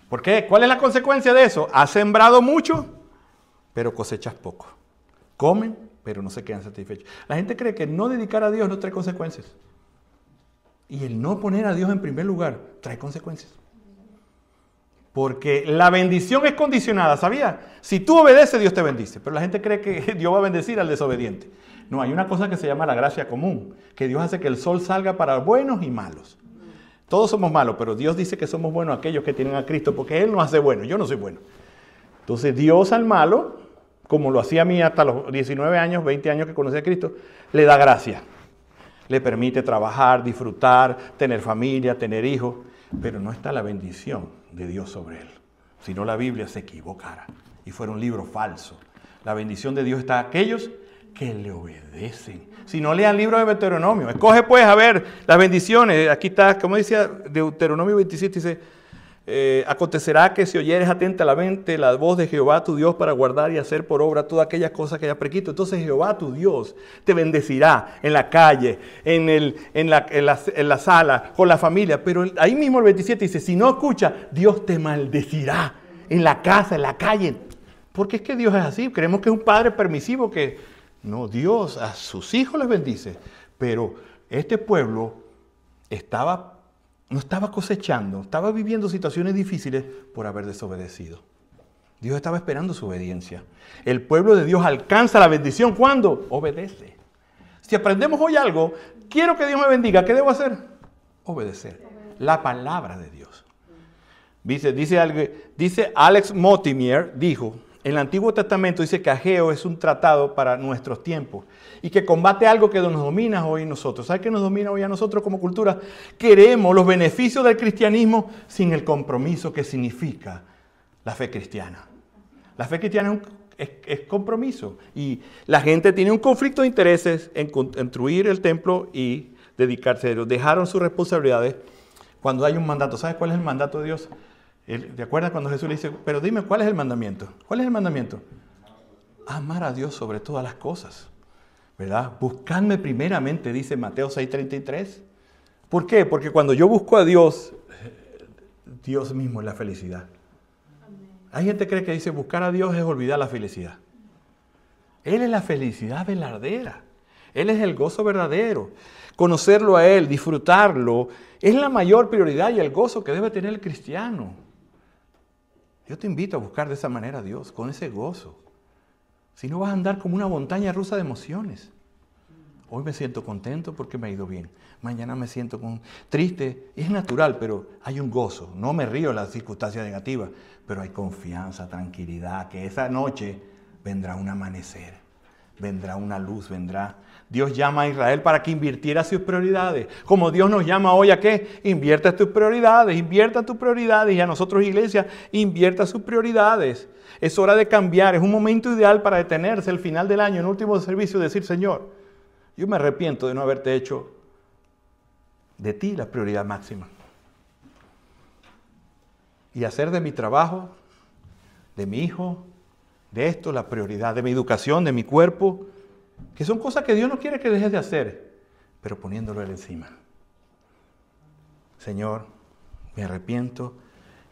¿Por qué? ¿Cuál es la consecuencia de eso? Has sembrado mucho, pero cosechas poco. Comen, pero no se quedan satisfechos. La gente cree que no dedicar a Dios no trae consecuencias. Y el no poner a Dios en primer lugar trae consecuencias. Porque la bendición es condicionada, ¿sabía? Si tú obedeces, Dios te bendice. Pero la gente cree que Dios va a bendecir al desobediente. No, hay una cosa que se llama la gracia común, que Dios hace que el sol salga para buenos y malos. Todos somos malos, pero Dios dice que somos buenos aquellos que tienen a Cristo, porque Él nos hace buenos. Yo no soy bueno. Entonces Dios al malo, como lo hacía a mí hasta los 19 años, 20 años que conocí a Cristo, le da gracia. Le permite trabajar, disfrutar, tener familia, tener hijos. Pero no está la bendición de Dios sobre él. Si no, la Biblia se equivocara y fuera un libro falso. La bendición de Dios está a aquellos que le obedecen. Si no, lean el libro de Deuteronomio. Escoge pues a ver las bendiciones. Aquí está, como decía Deuteronomio 27, dice, acontecerá que si oyeres atentamente la voz de Jehová tu Dios para guardar y hacer por obra todas aquellas cosas que hayas prescrito, entonces Jehová tu Dios te bendecirá en la calle, en la sala, con la familia. Pero ahí mismo el 27 dice, si no escucha, Dios te maldecirá en la casa, en la calle. Porque es que Dios es así. Creemos que es un padre permisivo que... No, Dios a sus hijos les bendice. Pero este pueblo no estaba cosechando, estaba viviendo situaciones difíciles por haber desobedecido. Dios estaba esperando su obediencia. El pueblo de Dios alcanza la bendición ¿cuándo? Obedece. Si aprendemos hoy algo, quiero que Dios me bendiga, ¿qué debo hacer? Obedecer la palabra de Dios. Dice Alex Mortimer, dijo, en el Antiguo Testamento dice que Ageo es un tratado para nuestros tiempos y que combate algo que nos domina hoy nosotros. ¿Sabe qué nos domina hoy a nosotros como cultura? Queremos los beneficios del cristianismo sin el compromiso que significa la fe cristiana. La fe cristiana es compromiso y la gente tiene un conflicto de intereses en construir el templo y dedicarse a ello. Dejaron sus responsabilidades cuando hay un mandato. ¿Sabes cuál es el mandato de Dios? ¿Te acuerdas cuando Jesús le dice, pero dime, ¿cuál es el mandamiento? ¿Cuál es el mandamiento? Amar a Dios sobre todas las cosas, ¿verdad? Buscadme primeramente, dice Mateo 6:33. ¿Por qué? Porque cuando yo busco a Dios, Dios mismo es la felicidad. Hay gente que cree que dice buscar a Dios es olvidar la felicidad. Él es la felicidad verdadera. Él es el gozo verdadero. Conocerlo a Él, disfrutarlo, es la mayor prioridad y el gozo que debe tener el cristiano. Yo te invito a buscar de esa manera a Dios, con ese gozo. Si no vas a andar como una montaña rusa de emociones. Hoy me siento contento porque me ha ido bien. Mañana me siento triste. Es natural, pero hay un gozo. No me río de las circunstancias negativas, pero hay confianza, tranquilidad, que esa noche vendrá un amanecer, vendrá una luz, vendrá... Dios llama a Israel para que invirtiera sus prioridades. Como Dios nos llama hoy a qué? Invierta tus prioridades, invierta tus prioridades. Y a nosotros, iglesia, invierta sus prioridades. Es hora de cambiar, es un momento ideal para detenerse al final del año, en último servicio, y decir, Señor, yo me arrepiento de no haberte hecho de ti la prioridad máxima. Y hacer de mi trabajo, de mi hijo, de esto la prioridad, de mi educación, de mi cuerpo, que son cosas que Dios no quiere que dejes de hacer, pero poniéndolo Él encima. Señor, me arrepiento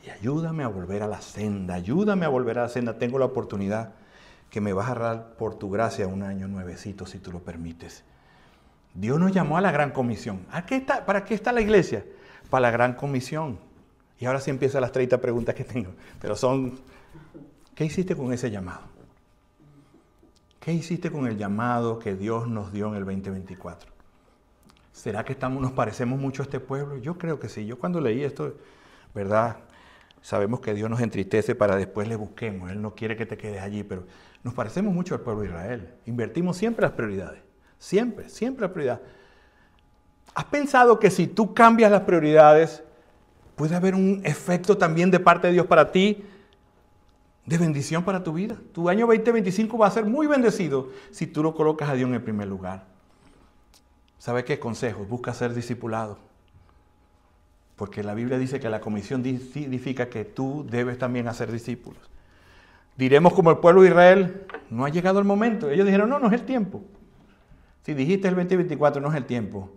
y ayúdame a volver a la senda, ayúdame a volver a la senda. Tengo la oportunidad que me vas a dar por tu gracia un año nuevecito, si tú lo permites. Dios nos llamó a la gran comisión. ¿Para qué está la iglesia? Para la gran comisión. Y ahora sí empiezan las 30 preguntas que tengo, pero son, ¿qué hiciste con ese llamado? ¿Qué hiciste con el llamado que Dios nos dio en el 2024? ¿Será que nos parecemos mucho a este pueblo? Yo creo que sí. Yo cuando leí esto, ¿verdad? Sabemos que Dios nos entristece para después le busquemos. Él no quiere que te quedes allí, pero nos parecemos mucho al pueblo de Israel. Invertimos siempre las prioridades. Siempre, siempre la prioridad. ¿Has pensado que si tú cambias las prioridades, puede haber un efecto también de parte de Dios para ti? De bendición para tu vida. Tu año 2025 va a ser muy bendecido si tú lo colocas a Dios en el primer lugar. ¿Sabe qué consejos? Busca ser discipulado. Porque la Biblia dice que la comisión significa que tú debes también hacer discípulos. Diremos como el pueblo de Israel, no ha llegado el momento. Ellos dijeron, no, no es el tiempo. Si dijiste el 2024, no es el tiempo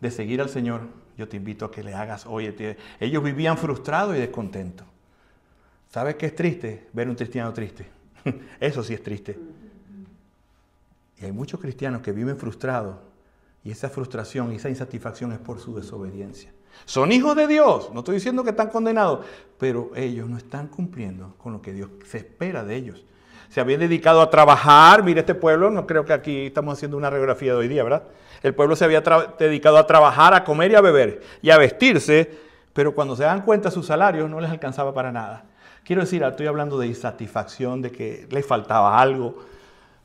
de seguir al Señor, yo te invito a que le hagas hoy. Ellos vivían frustrados y descontentos. ¿Sabes qué es triste? Ver un cristiano triste. Eso sí es triste. Y hay muchos cristianos que viven frustrados y esa frustración y esa insatisfacción es por su desobediencia. Son hijos de Dios, no estoy diciendo que están condenados, pero ellos no están cumpliendo con lo que Dios se espera de ellos. Se habían dedicado a trabajar. Mire, este pueblo, no creo que aquí estamos haciendo una radiografía de hoy día, ¿verdad? El pueblo se había dedicado a trabajar, a comer y a beber y a vestirse, pero cuando se dan cuenta sus salarios no les alcanzaba para nada. Quiero decir, estoy hablando de insatisfacción, de que les faltaba algo.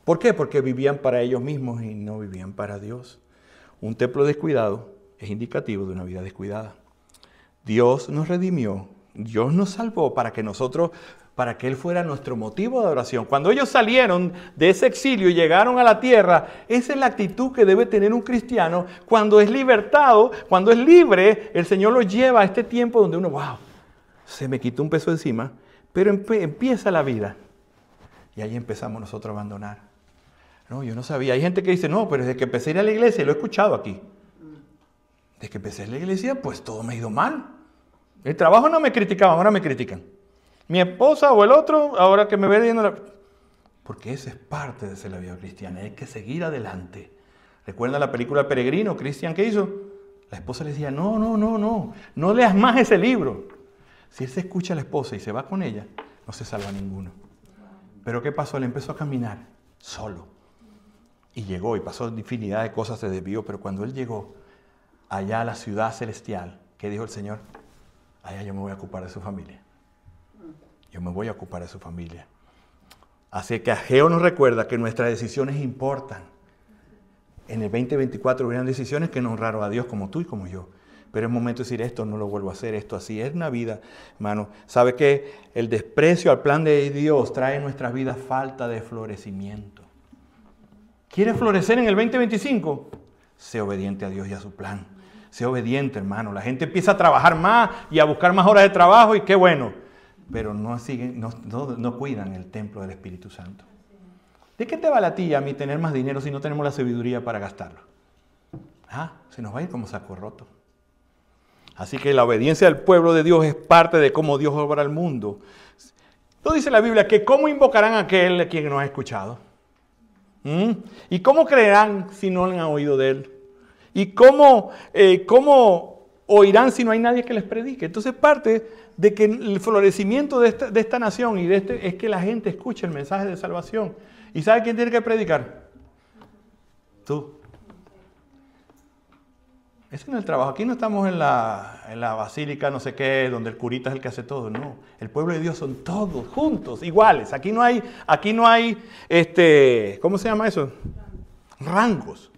¿Por qué? Porque vivían para ellos mismos y no vivían para Dios. Un templo descuidado es indicativo de una vida descuidada. Dios nos redimió, Dios nos salvó para que Él fuera nuestro motivo de adoración. Cuando ellos salieron de ese exilio y llegaron a la tierra, esa es la actitud que debe tener un cristiano cuando es libertado, cuando es libre. El Señor los lleva a este tiempo donde uno, wow, se me quitó un peso encima, pero empieza la vida. Y ahí empezamos nosotros a abandonar. No, yo no sabía. Hay gente que dice, no, pero desde que empecé a ir a la iglesia, lo he escuchado aquí. Desde que empecé a ir a la iglesia, pues todo me ha ido mal. El trabajo no me criticaban, ahora me critican. Mi esposa o el otro, ahora que me ve leyendo Porque esa es parte de ser la vida cristiana, hay que seguir adelante. ¿Recuerdan la película Peregrino? Cristian, ¿qué hizo? La esposa le decía, no leas más ese libro. Si él se escucha a la esposa y se va con ella, no se salva ninguno. Pero ¿qué pasó? Él empezó a caminar solo. Y llegó y pasó infinidad de cosas, se desvió, pero cuando él llegó allá a la ciudad celestial, ¿qué dijo el Señor? Allá yo me voy a ocupar de su familia. Yo me voy a ocupar de su familia. Así que Ageo nos recuerda que nuestras decisiones importan. En el 2024 hubieran decisiones que no honraron a Dios como tú y como yo. Pero es momento de decir, esto no lo vuelvo a hacer, esto así. Es una vida, hermano. ¿Sabe que el desprecio al plan de Dios trae en nuestras vidas falta de florecimiento? ¿Quieres florecer en el 2025? Sé obediente a Dios y a su plan. Sé obediente, hermano. La gente empieza a trabajar más y a buscar más horas de trabajo y qué bueno. Pero no cuidan el templo del Espíritu Santo. ¿De qué te vale a ti y a mí tener más dinero si no tenemos la sabiduría para gastarlo? Se nos va a ir como saco roto. Así que la obediencia del pueblo de Dios es parte de cómo Dios obra el mundo. ¿No dice la Biblia que cómo invocarán a aquel a quien no ha escuchado? ¿Y cómo creerán si no han oído de él? ¿Y cómo oirán si no hay nadie que les predique? Entonces parte de que el florecimiento de esta nación y es que la gente escuche el mensaje de salvación. ¿Y sabe quién tiene que predicar? Tú. Ese no es el trabajo. Aquí no estamos en la basílica no sé qué, donde el curita es el que hace todo. No, el pueblo de Dios son todos juntos, iguales. Aquí no hay, ¿cómo se llama eso? Rangos.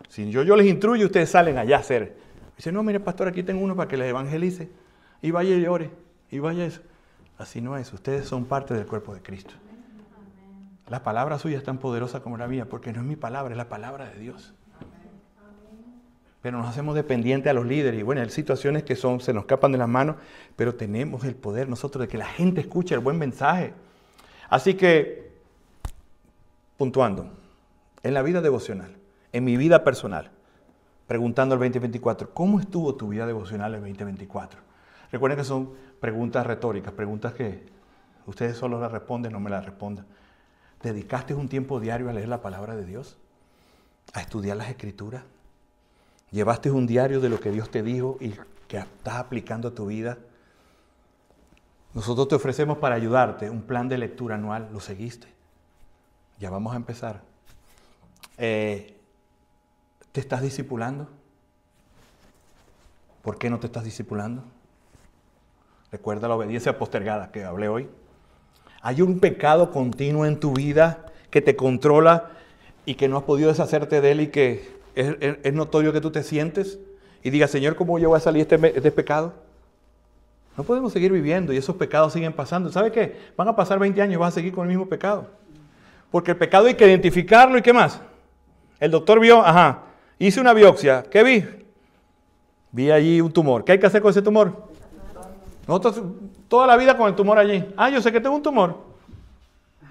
Si yo les instruyo, ustedes salen allá a hacer. Dice, no, mire, pastor, aquí tengo uno para que les evangelice. Y vaya y ore. Y vaya eso. Así no es. Ustedes son parte del cuerpo de Cristo. La palabra suya es tan poderosa como la mía, porque no es mi palabra, es la palabra de Dios. Pero nos hacemos dependientes a los líderes. Y bueno, hay situaciones que se nos escapan de las manos, pero tenemos el poder nosotros de que la gente escuche el buen mensaje. Así que, puntuando, en la vida devocional, en mi vida personal, preguntando al 2024, ¿cómo estuvo tu vida devocional el 2024? Recuerden que son preguntas retóricas, preguntas que ustedes solo las responden, no me las respondan. ¿Dedicaste un tiempo diario a leer la palabra de Dios? ¿A estudiar las Escrituras? ¿Llevaste un diario de lo que Dios te dijo y que estás aplicando a tu vida? Nosotros te ofrecemos para ayudarte un plan de lectura anual. ¿Lo seguiste? Ya vamos a empezar. ¿Te estás discipulando? ¿Por qué no te estás discipulando? Recuerda la obediencia postergada que hablé hoy. ¿Hay un pecado continuo en tu vida que te controla y que no has podido deshacerte de él y que es notorio que tú te sientes y digas, Señor, ¿cómo yo voy a salir de este pecado? No podemos seguir viviendo y esos pecados siguen pasando. ¿Sabe qué? Van a pasar 20 años y vas a seguir con el mismo pecado. Porque el pecado hay que identificarlo y ¿qué más? El doctor vio, hice una biopsia. ¿Qué vi? Vi allí un tumor. ¿Qué hay que hacer con ese tumor? Nosotros toda la vida con el tumor allí. Yo sé que tengo un tumor.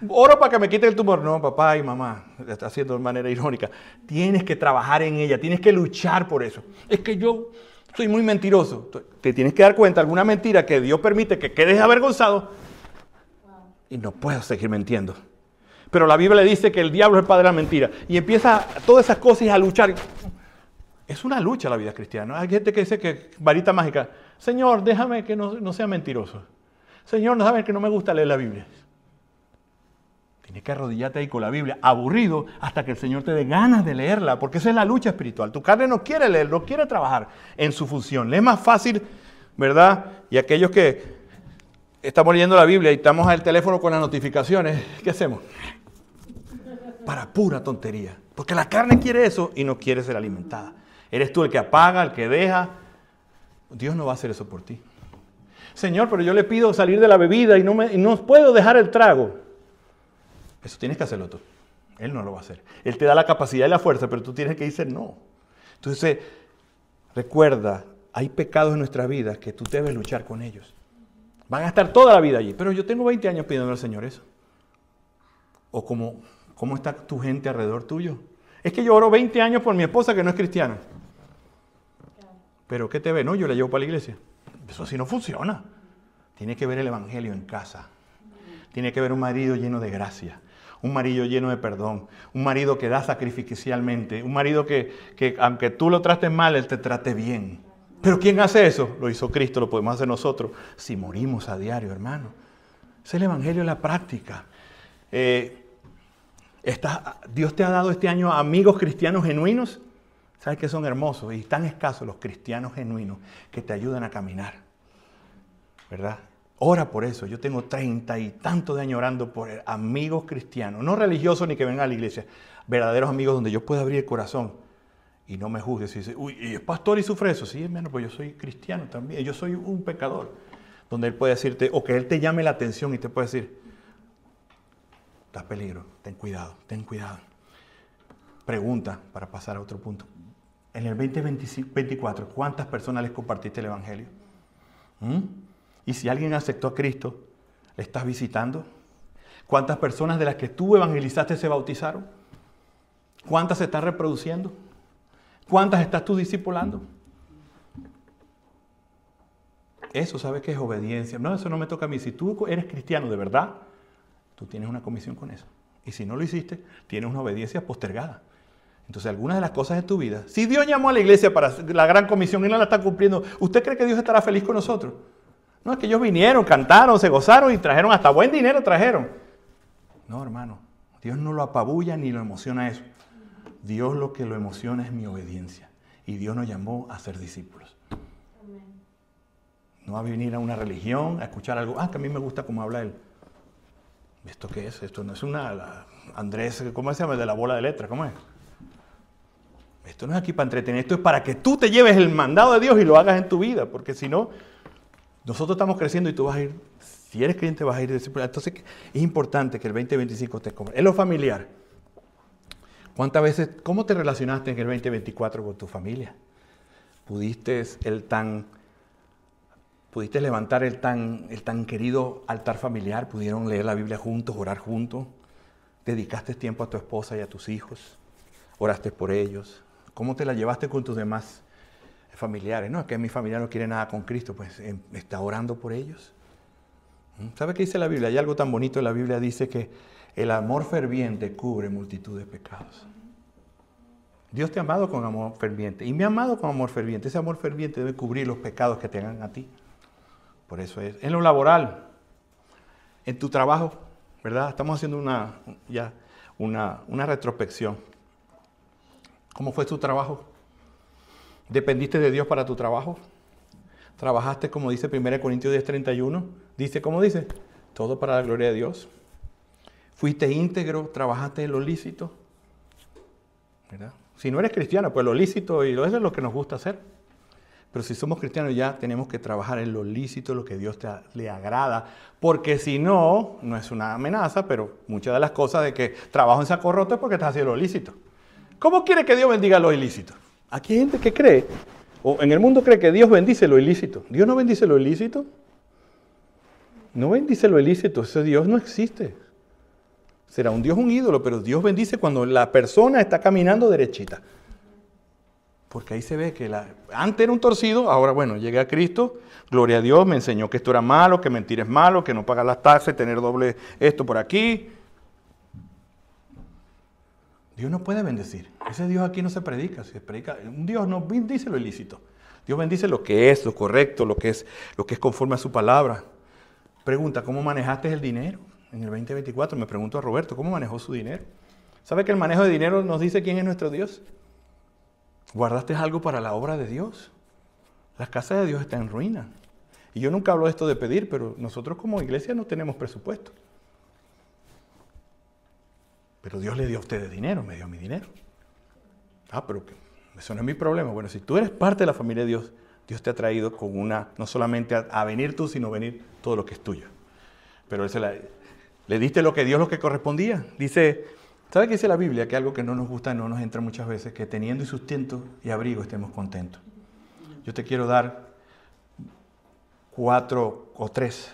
Oro para que me quite el tumor. No, papá y mamá, lo está haciendo de manera irónica. Tienes que trabajar en ella, tienes que luchar por eso. Es que yo soy muy mentiroso. Te tienes que dar cuenta, alguna mentira que Dios permite que quedes avergonzado y no puedo seguir mintiendo. Pero la Biblia dice que el diablo es el padre de la mentira. Y empieza todas esas cosas a luchar. Es una lucha la vida cristiana. Hay gente que dice que, varita mágica, Señor, déjame que no sea mentiroso. Señor, déjame que no me gusta leer la Biblia. Tienes que arrodillarte ahí con la Biblia, aburrido, hasta que el Señor te dé ganas de leerla, porque esa es la lucha espiritual. Tu carne no quiere leer, no quiere trabajar en su función. Le es más fácil, ¿verdad? Y aquellos que estamos leyendo la Biblia y estamos al teléfono con las notificaciones, ¿qué hacemos? Para pura tontería. Porque la carne quiere eso y no quiere ser alimentada. Eres tú el que apaga, el que deja. Dios no va a hacer eso por ti. Señor, pero yo le pido salir de la bebida y no puedo dejar el trago. Eso tienes que hacerlo tú. Él no lo va a hacer. Él te da la capacidad y la fuerza, pero tú tienes que decir no. Entonces, recuerda, hay pecados en nuestra vida que tú debes luchar con ellos. Van a estar toda la vida allí. Pero yo tengo 20 años pidiendo al Señor eso. O ¿cómo está tu gente alrededor tuyo? Es que yo oro 20 años por mi esposa que no es cristiana. ¿Pero qué te ve? No, yo la llevo para la iglesia. Eso así no funciona. Tiene que ver el evangelio en casa. Tiene que ver un marido lleno de gracia. Un marido lleno de perdón. Un marido que da sacrificialmente. Un marido que aunque tú lo trates mal, él te trate bien. ¿Pero quién hace eso? Lo hizo Cristo, lo podemos hacer nosotros. Si morimos a diario, hermano. Es el evangelio en la práctica. Dios te ha dado este año amigos cristianos genuinos. ¿Sabes que son hermosos? Y tan escasos los cristianos genuinos que te ayudan a caminar. ¿Verdad? Ora por eso. Yo tengo 30 y tantos de años orando por amigos cristianos. No religiosos ni que vengan a la iglesia. Verdaderos amigos donde yo pueda abrir el corazón. Y no me juzgues y dice, uy, ¿y es pastor y sufre eso? Sí, hermano, pues yo soy cristiano también. Yo soy un pecador. Donde él puede decirte, o que él te llame la atención y te puede decir, está peligro, ten cuidado, ten cuidado. Pregunta para pasar a otro punto. En el 2024, ¿cuántas personas les compartiste el evangelio? Y si alguien aceptó a Cristo, ¿le estás visitando? ¿Cuántas personas de las que tú evangelizaste se bautizaron? ¿Cuántas se están reproduciendo? ¿Cuántas estás tú discipulando? Eso, ¿sabes qué es obediencia? No, eso no me toca a mí. Si tú eres cristiano de verdad, tú tienes una comisión con eso. Y si no lo hiciste, tienes una obediencia postergada. Entonces, algunas de las cosas en tu vida, si Dios llamó a la iglesia para la gran comisión y no la está cumpliendo, ¿usted cree que Dios estará feliz con nosotros? No, es que ellos vinieron, cantaron, se gozaron y trajeron hasta buen dinero trajeron. No, hermano, Dios no lo apabulla ni lo emociona eso. Dios lo que lo emociona es mi obediencia. Y Dios nos llamó a ser discípulos. Amén. No a venir a una religión, a escuchar algo. Que a mí me gusta cómo habla él. ¿Esto qué es? Esto no es Andrés, ¿cómo se llama? El de la bola de letras, ¿cómo es? Esto no es aquí para entretener, esto es para que tú te lleves el mandado de Dios y lo hagas en tu vida. Porque si no, nosotros estamos creciendo y tú vas a ir, si eres creyente vas a ir discipulado. Entonces es importante que el 2025 te convierta. En lo familiar. ¿Cuántas veces, cómo te relacionaste en el 2024 con tu familia? ¿Pudiste levantar el tan querido altar familiar? ¿Pudieron leer la Biblia juntos, orar juntos? ¿Dedicaste tiempo a tu esposa y a tus hijos? ¿Oraste por ellos? ¿Cómo te la llevaste con tus demás familiares? No, es que mi familia no quiere nada con Cristo, pues está orando por ellos. ¿Sabe qué dice la Biblia? Hay algo tan bonito en la Biblia, dice que el amor ferviente cubre multitud de pecados. Dios te ha amado con amor ferviente y me ha amado con amor ferviente. Ese amor ferviente debe cubrir los pecados que te hagan a ti. Por eso es. En lo laboral, en tu trabajo, ¿verdad? Estamos haciendo una retrospección. ¿Cómo fue tu trabajo? ¿Dependiste de Dios para tu trabajo? ¿Trabajaste como dice 1 Corintios 10:31? Dice, ¿cómo dice? Todo para la gloria de Dios. ¿Fuiste íntegro? ¿Trabajaste en lo lícito? ¿Verdad? Si no eres cristiano, pues lo lícito y eso es lo que nos gusta hacer. Pero si somos cristianos ya tenemos que trabajar en lo lícito, lo que Dios le agrada. Porque si no, no es una amenaza, pero muchas de las cosas de que trabajo en saco roto es porque estás haciendo lo lícito. ¿Cómo quiere que Dios bendiga lo ilícito? Aquí hay gente que cree, o en el mundo cree que Dios bendice lo ilícito. ¿Dios no bendice lo ilícito? No bendice lo ilícito, ese Dios no existe. Será un Dios un ídolo, pero Dios bendice cuando la persona está caminando derechita. Porque ahí se ve que antes era un torcido, ahora bueno, llegué a Cristo, gloria a Dios, me enseñó que esto era malo, que mentir es malo, que no pagar las taxas, tener doble esto por aquí. Dios no puede bendecir. Ese Dios aquí no se predica. Se predica. Un Dios no bendice lo ilícito. Dios bendice lo que es, lo correcto, lo que es conforme a su palabra. Pregunta, ¿cómo manejaste el dinero en el 2024? Me pregunto a Roberto, ¿cómo manejó su dinero? ¿Sabe que el manejo de dinero nos dice quién es nuestro Dios? ¿Guardaste algo para la obra de Dios? Las casas de Dios están en ruina. Y yo nunca hablo de esto de pedir, pero nosotros como iglesia no tenemos presupuesto. Pero Dios le dio a ustedes dinero, me dio mi dinero. Pero eso no es mi problema. Bueno, si tú eres parte de la familia de Dios, Dios te ha traído con no solamente a venir tú, sino venir todo lo que es tuyo. Pero le diste lo que correspondía. Dice, ¿sabe qué dice la Biblia? Que algo que no nos gusta, no nos entra muchas veces, que teniendo sustento y abrigo estemos contentos. Yo te quiero dar 4 o 3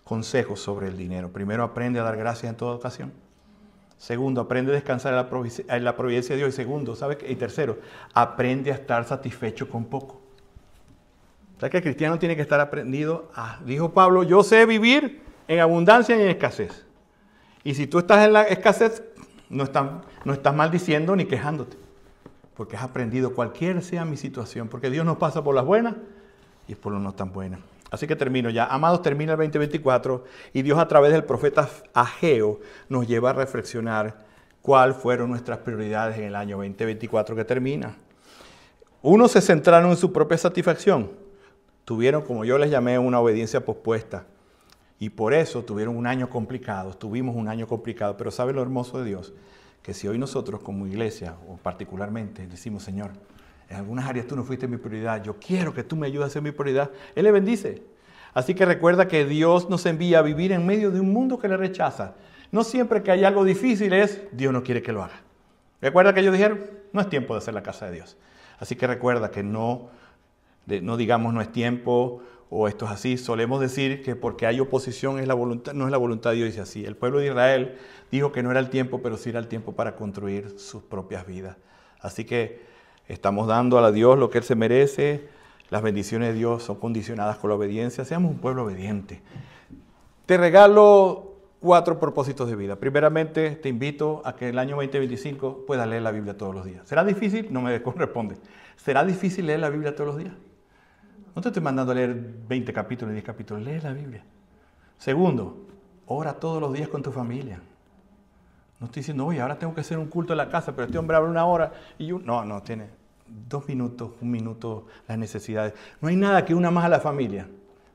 consejos sobre el dinero. Primero, aprende a dar gracias en toda ocasión. Segundo, aprende a descansar en la providencia de Dios. Y segundo, y tercero, aprende a estar satisfecho con poco. ¿Sabes que el cristiano tiene que estar aprendido dijo Pablo, yo sé vivir en abundancia y en escasez. Y si tú estás en la escasez, no estás maldiciendo ni quejándote. Porque has aprendido cualquier sea mi situación. Porque Dios nos pasa por las buenas y por las no tan buenas. Así que termino ya. Amados, termina el 2024 y Dios a través del profeta Ageo nos lleva a reflexionar cuáles fueron nuestras prioridades en el año 2024 que termina. Unos se centraron en su propia satisfacción. Tuvieron, como yo les llamé, una obediencia pospuesta. Y por eso tuvieron un año complicado. Tuvimos un año complicado. Pero ¿sabe lo hermoso de Dios? Que si hoy nosotros como iglesia, o particularmente, decimos, Señor, en algunas áreas tú no fuiste mi prioridad. Yo quiero que tú me ayudes a ser mi prioridad. Él le bendice. Así que recuerda que Dios nos envía a vivir en medio de un mundo que le rechaza. No siempre que hay algo difícil Dios no quiere que lo haga. ¿Recuerda que ellos dijeron? No es tiempo de hacer la casa de Dios. Así que recuerda que no digamos no es tiempo o esto es así. Solemos decir que porque hay oposición no es la voluntad de Dios. Dice así. El pueblo de Israel dijo que no era el tiempo, pero sí era el tiempo para construir sus propias vidas. Así que estamos dando a Dios lo que Él se merece. Las bendiciones de Dios son condicionadas con la obediencia. Seamos un pueblo obediente. Te regalo 4 propósitos de vida. Primeramente, te invito a que el año 2025 puedas leer la Biblia todos los días. ¿Será difícil? No me corresponde. ¿Será difícil leer la Biblia todos los días? No te estoy mandando a leer 20 capítulos, 10 capítulos. Lee la Biblia. Segundo, ora todos los días con tu familia. No estoy diciendo, oye, ahora tengo que hacer un culto en la casa, pero este hombre abre 1 hora y yo... No, tiene 2 minutos, 1 minuto, las necesidades. No hay nada que una más a la familia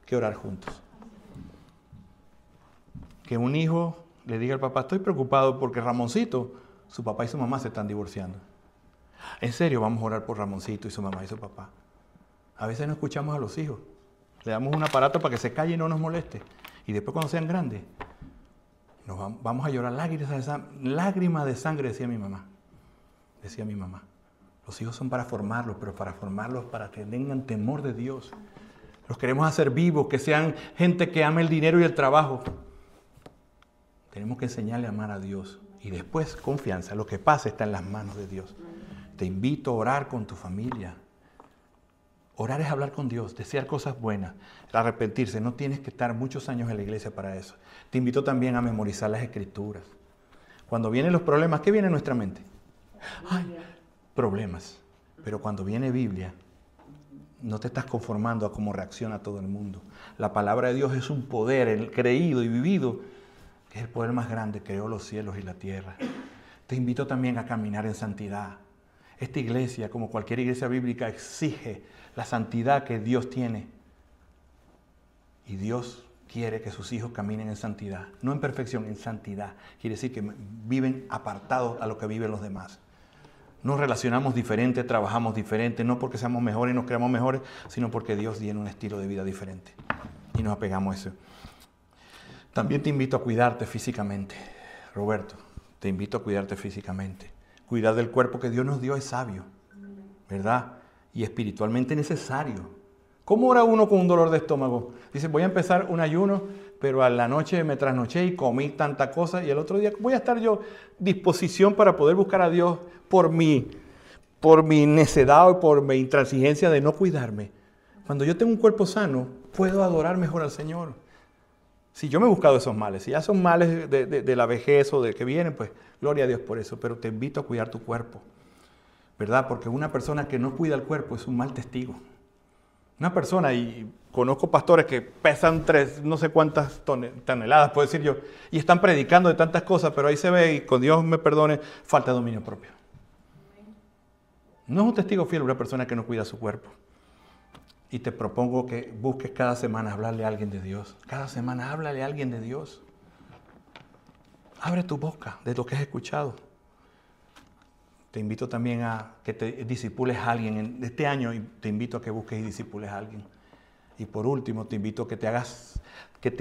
que orar juntos. Que un hijo le diga al papá, estoy preocupado porque Ramoncito, su papá y su mamá se están divorciando. En serio, vamos a orar por Ramoncito y su mamá y su papá. A veces no escuchamos a los hijos. Le damos un aparato para que se calle y no nos moleste. Y después cuando sean grandes, vamos a llorar lágrimas de sangre, decía mi mamá. Los hijos son para formarlos, pero para formarlos para que tengan temor de Dios. Los queremos hacer vivos, que sean gente que ame el dinero y el trabajo. Tenemos que enseñarle a amar a Dios. Y después, confianza. Lo que pasa está en las manos de Dios. Te invito a orar con tu familia. Orar es hablar con Dios, desear cosas buenas, arrepentirse. No tienes que estar muchos años en la iglesia para eso. Te invito también a memorizar las Escrituras. Cuando vienen los problemas, ¿qué viene en nuestra mente? Problemas. Pero cuando viene Biblia, no te estás conformando a cómo reacciona todo el mundo. La palabra de Dios es un poder, el creído y vivido, que es el poder más grande, creó los cielos y la tierra. Te invito también a caminar en santidad. Esta iglesia, como cualquier iglesia bíblica, exige la santidad que Dios tiene. Y Dios quiere que sus hijos caminen en santidad. No en perfección, en santidad. Quiere decir que viven apartados a lo que viven los demás. Nos relacionamos diferente, trabajamos diferente, no porque seamos mejores y nos creamos mejores, sino porque Dios tiene un estilo de vida diferente. Y nos apegamos a eso. También te invito a cuidarte físicamente. Roberto, te invito a cuidarte físicamente. Cuidar del cuerpo que Dios nos dio es sabio, ¿verdad? Y espiritualmente necesario. ¿Cómo ora uno con un dolor de estómago? Dice, voy a empezar un ayuno, pero a la noche me trasnoché y comí tanta cosa y el otro día voy a estar yo disposición para poder buscar a Dios por mi necedad o por mi intransigencia de no cuidarme. Cuando yo tengo un cuerpo sano, puedo adorar mejor al Señor. Si yo me he buscado esos males, si ya son males de la vejez o de que vienen, pues gloria a Dios por eso, pero te invito a cuidar tu cuerpo, ¿verdad? Porque una persona que no cuida el cuerpo es un mal testigo. Una persona, y conozco pastores que pesan no sé cuántas toneladas, puedo decir yo, y están predicando de tantas cosas, pero ahí se ve, y con Dios me perdone, falta de dominio propio. No es un testigo fiel una persona que no cuida su cuerpo. Y te propongo que busques cada semana hablarle a alguien de Dios. Cada semana háblale a alguien de Dios. Abre tu boca de lo que has escuchado. Te invito también a que te discipules a alguien. Este año te invito a que busques y discipules a alguien. Y por último, te invito a que te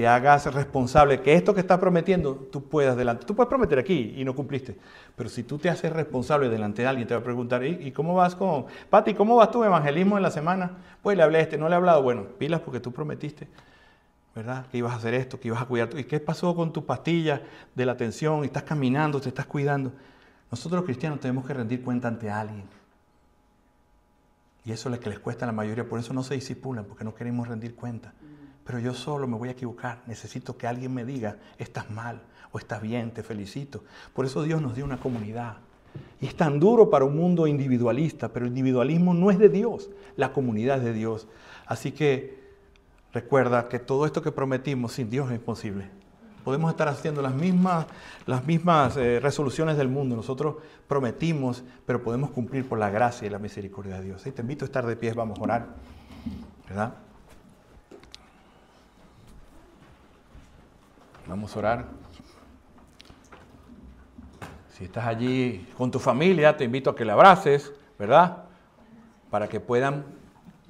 hagas responsable, que esto que estás prometiendo, tú puedas delante. Tú puedes prometer aquí y no cumpliste. Pero si tú te haces responsable delante de alguien, te va a preguntar, ¿y cómo vas con... Pati, ¿cómo vas tu evangelismo en la semana? Pues le hablé a este, no le he hablado. Bueno, pilas porque tú prometiste, ¿verdad? Que ibas a hacer esto, que ibas a cuidar. ¿Y qué pasó con tu pastilla de la tensión? Y estás caminando, te estás cuidando. Nosotros los cristianos tenemos que rendir cuenta ante alguien. Y eso es lo que les cuesta a la mayoría. Por eso no se discipulan, porque no queremos rendir cuenta. Pero yo solo me voy a equivocar. Necesito que alguien me diga, estás mal o estás bien, te felicito. Por eso Dios nos dio una comunidad. Y es tan duro para un mundo individualista, pero el individualismo no es de Dios. La comunidad es de Dios. Así que recuerda que todo esto que prometimos sin Dios es imposible. Podemos estar haciendo las mismas resoluciones del mundo. Nosotros prometimos, pero podemos cumplir por la gracia y la misericordia de Dios. ¿Sí? Te invito a estar de pie, vamos a orar, ¿verdad? Vamos a orar. Si estás allí con tu familia, te invito a que le abraces, ¿verdad? Para que puedan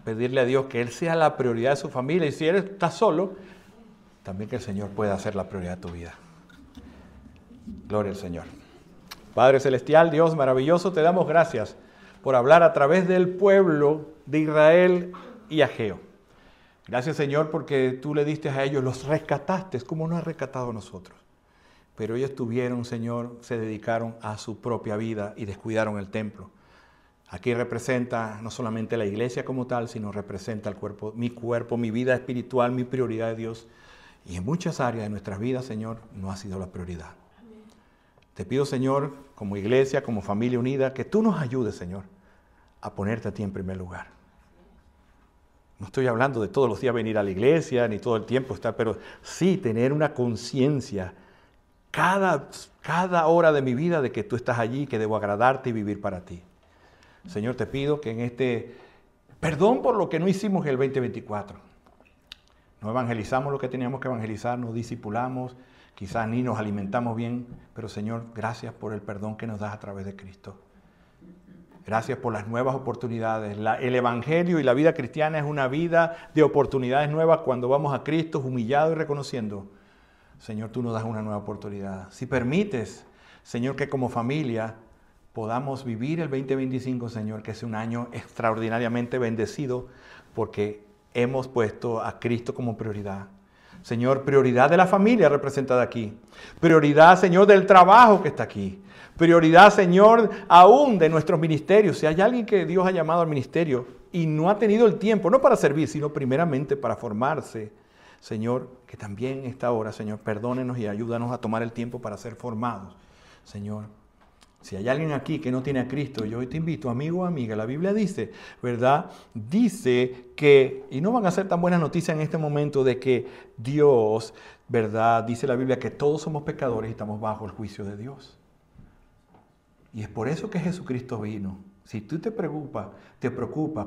pedirle a Dios que Él sea la prioridad de su familia. Y si Él está solo, también que el Señor pueda ser la prioridad de tu vida. Gloria al Señor. Padre Celestial, Dios maravilloso, te damos gracias por hablar a través del pueblo de Israel y Ageo. Gracias, Señor, porque tú le diste a ellos, los rescataste, como nos has rescatado a nosotros. Pero ellos tuvieron, Señor, se dedicaron a su propia vida y descuidaron el templo. Aquí representa no solamente la iglesia como tal, sino representa el cuerpo, mi vida espiritual, mi prioridad de Dios. Y en muchas áreas de nuestras vidas, Señor, no ha sido la prioridad. Amén. Te pido, Señor, como iglesia, como familia unida, que tú nos ayudes, Señor, a ponerte a ti en primer lugar. No estoy hablando de todos los días venir a la iglesia, ni todo el tiempo estar, pero sí tener una conciencia cada hora de mi vida de que tú estás allí, que debo agradarte y vivir para ti. Señor, te pido que en perdón por lo que no hicimos en el 2024. No evangelizamos lo que teníamos que evangelizar, nos discipulamos, quizás ni nos alimentamos bien, pero Señor, gracias por el perdón que nos das a través de Cristo. Gracias por las nuevas oportunidades. El Evangelio y la vida cristiana es una vida de oportunidades nuevas cuando vamos a Cristo humillado y reconociendo. Señor, tú nos das una nueva oportunidad. Si permites, Señor, que como familia podamos vivir el 2025, Señor, que es un año extraordinariamente bendecido porque hemos puesto a Cristo como prioridad. Señor, prioridad de la familia representada aquí. Prioridad, Señor, del trabajo que está aquí. Prioridad, Señor, aún de nuestros ministerios. Si hay alguien que Dios ha llamado al ministerio y no ha tenido el tiempo, no para servir, sino primeramente para formarse, Señor, que también esta hora, Señor, perdónenos y ayúdanos a tomar el tiempo para ser formados. Señor, si hay alguien aquí que no tiene a Cristo, yo hoy te invito, amigo o amiga, la Biblia dice, ¿verdad? Dice que, y no van a ser tan buenas noticias en este momento de que Dios, ¿verdad? Dice la Biblia que todos somos pecadores y estamos bajo el juicio de Dios. Y es por eso que Jesucristo vino. Si tú te preocupa,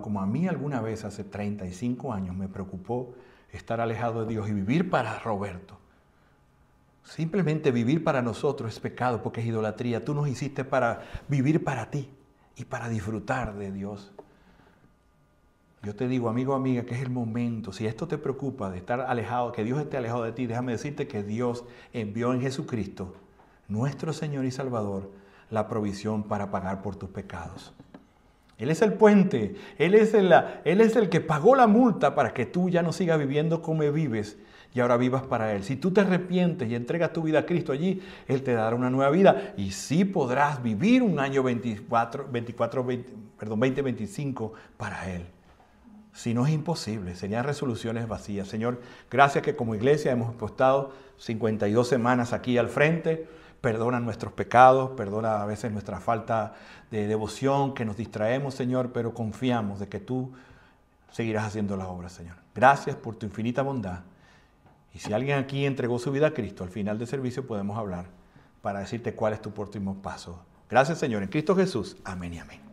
como a mí alguna vez hace 35 años me preocupó estar alejado de Dios y vivir para Roberto. Simplemente vivir para nosotros es pecado porque es idolatría. Tú nos hiciste para vivir para ti y para disfrutar de Dios. Yo te digo, amigo o amiga, que es el momento. Si esto te preocupa de estar alejado, que Dios esté alejado de ti, déjame decirte que Dios envió en Jesucristo, nuestro Señor y Salvador, la provisión para pagar por tus pecados. Él es el puente, Él es el que pagó la multa para que tú ya no sigas viviendo como vives y ahora vivas para Él. Si tú te arrepientes y entregas tu vida a Cristo allí, Él te dará una nueva vida y sí podrás vivir un año 2025 para Él. Si no es imposible, serían resoluciones vacías. Señor, gracias que como iglesia hemos estado 52 semanas aquí al frente. Perdona nuestros pecados, perdona a veces nuestra falta de devoción, que nos distraemos, Señor, pero confiamos de que tú seguirás haciendo la obra, Señor. Gracias por tu infinita bondad. Y si alguien aquí entregó su vida a Cristo, al final del servicio podemos hablar para decirte cuál es tu próximo paso. Gracias, Señor, en Cristo Jesús. Amén y amén.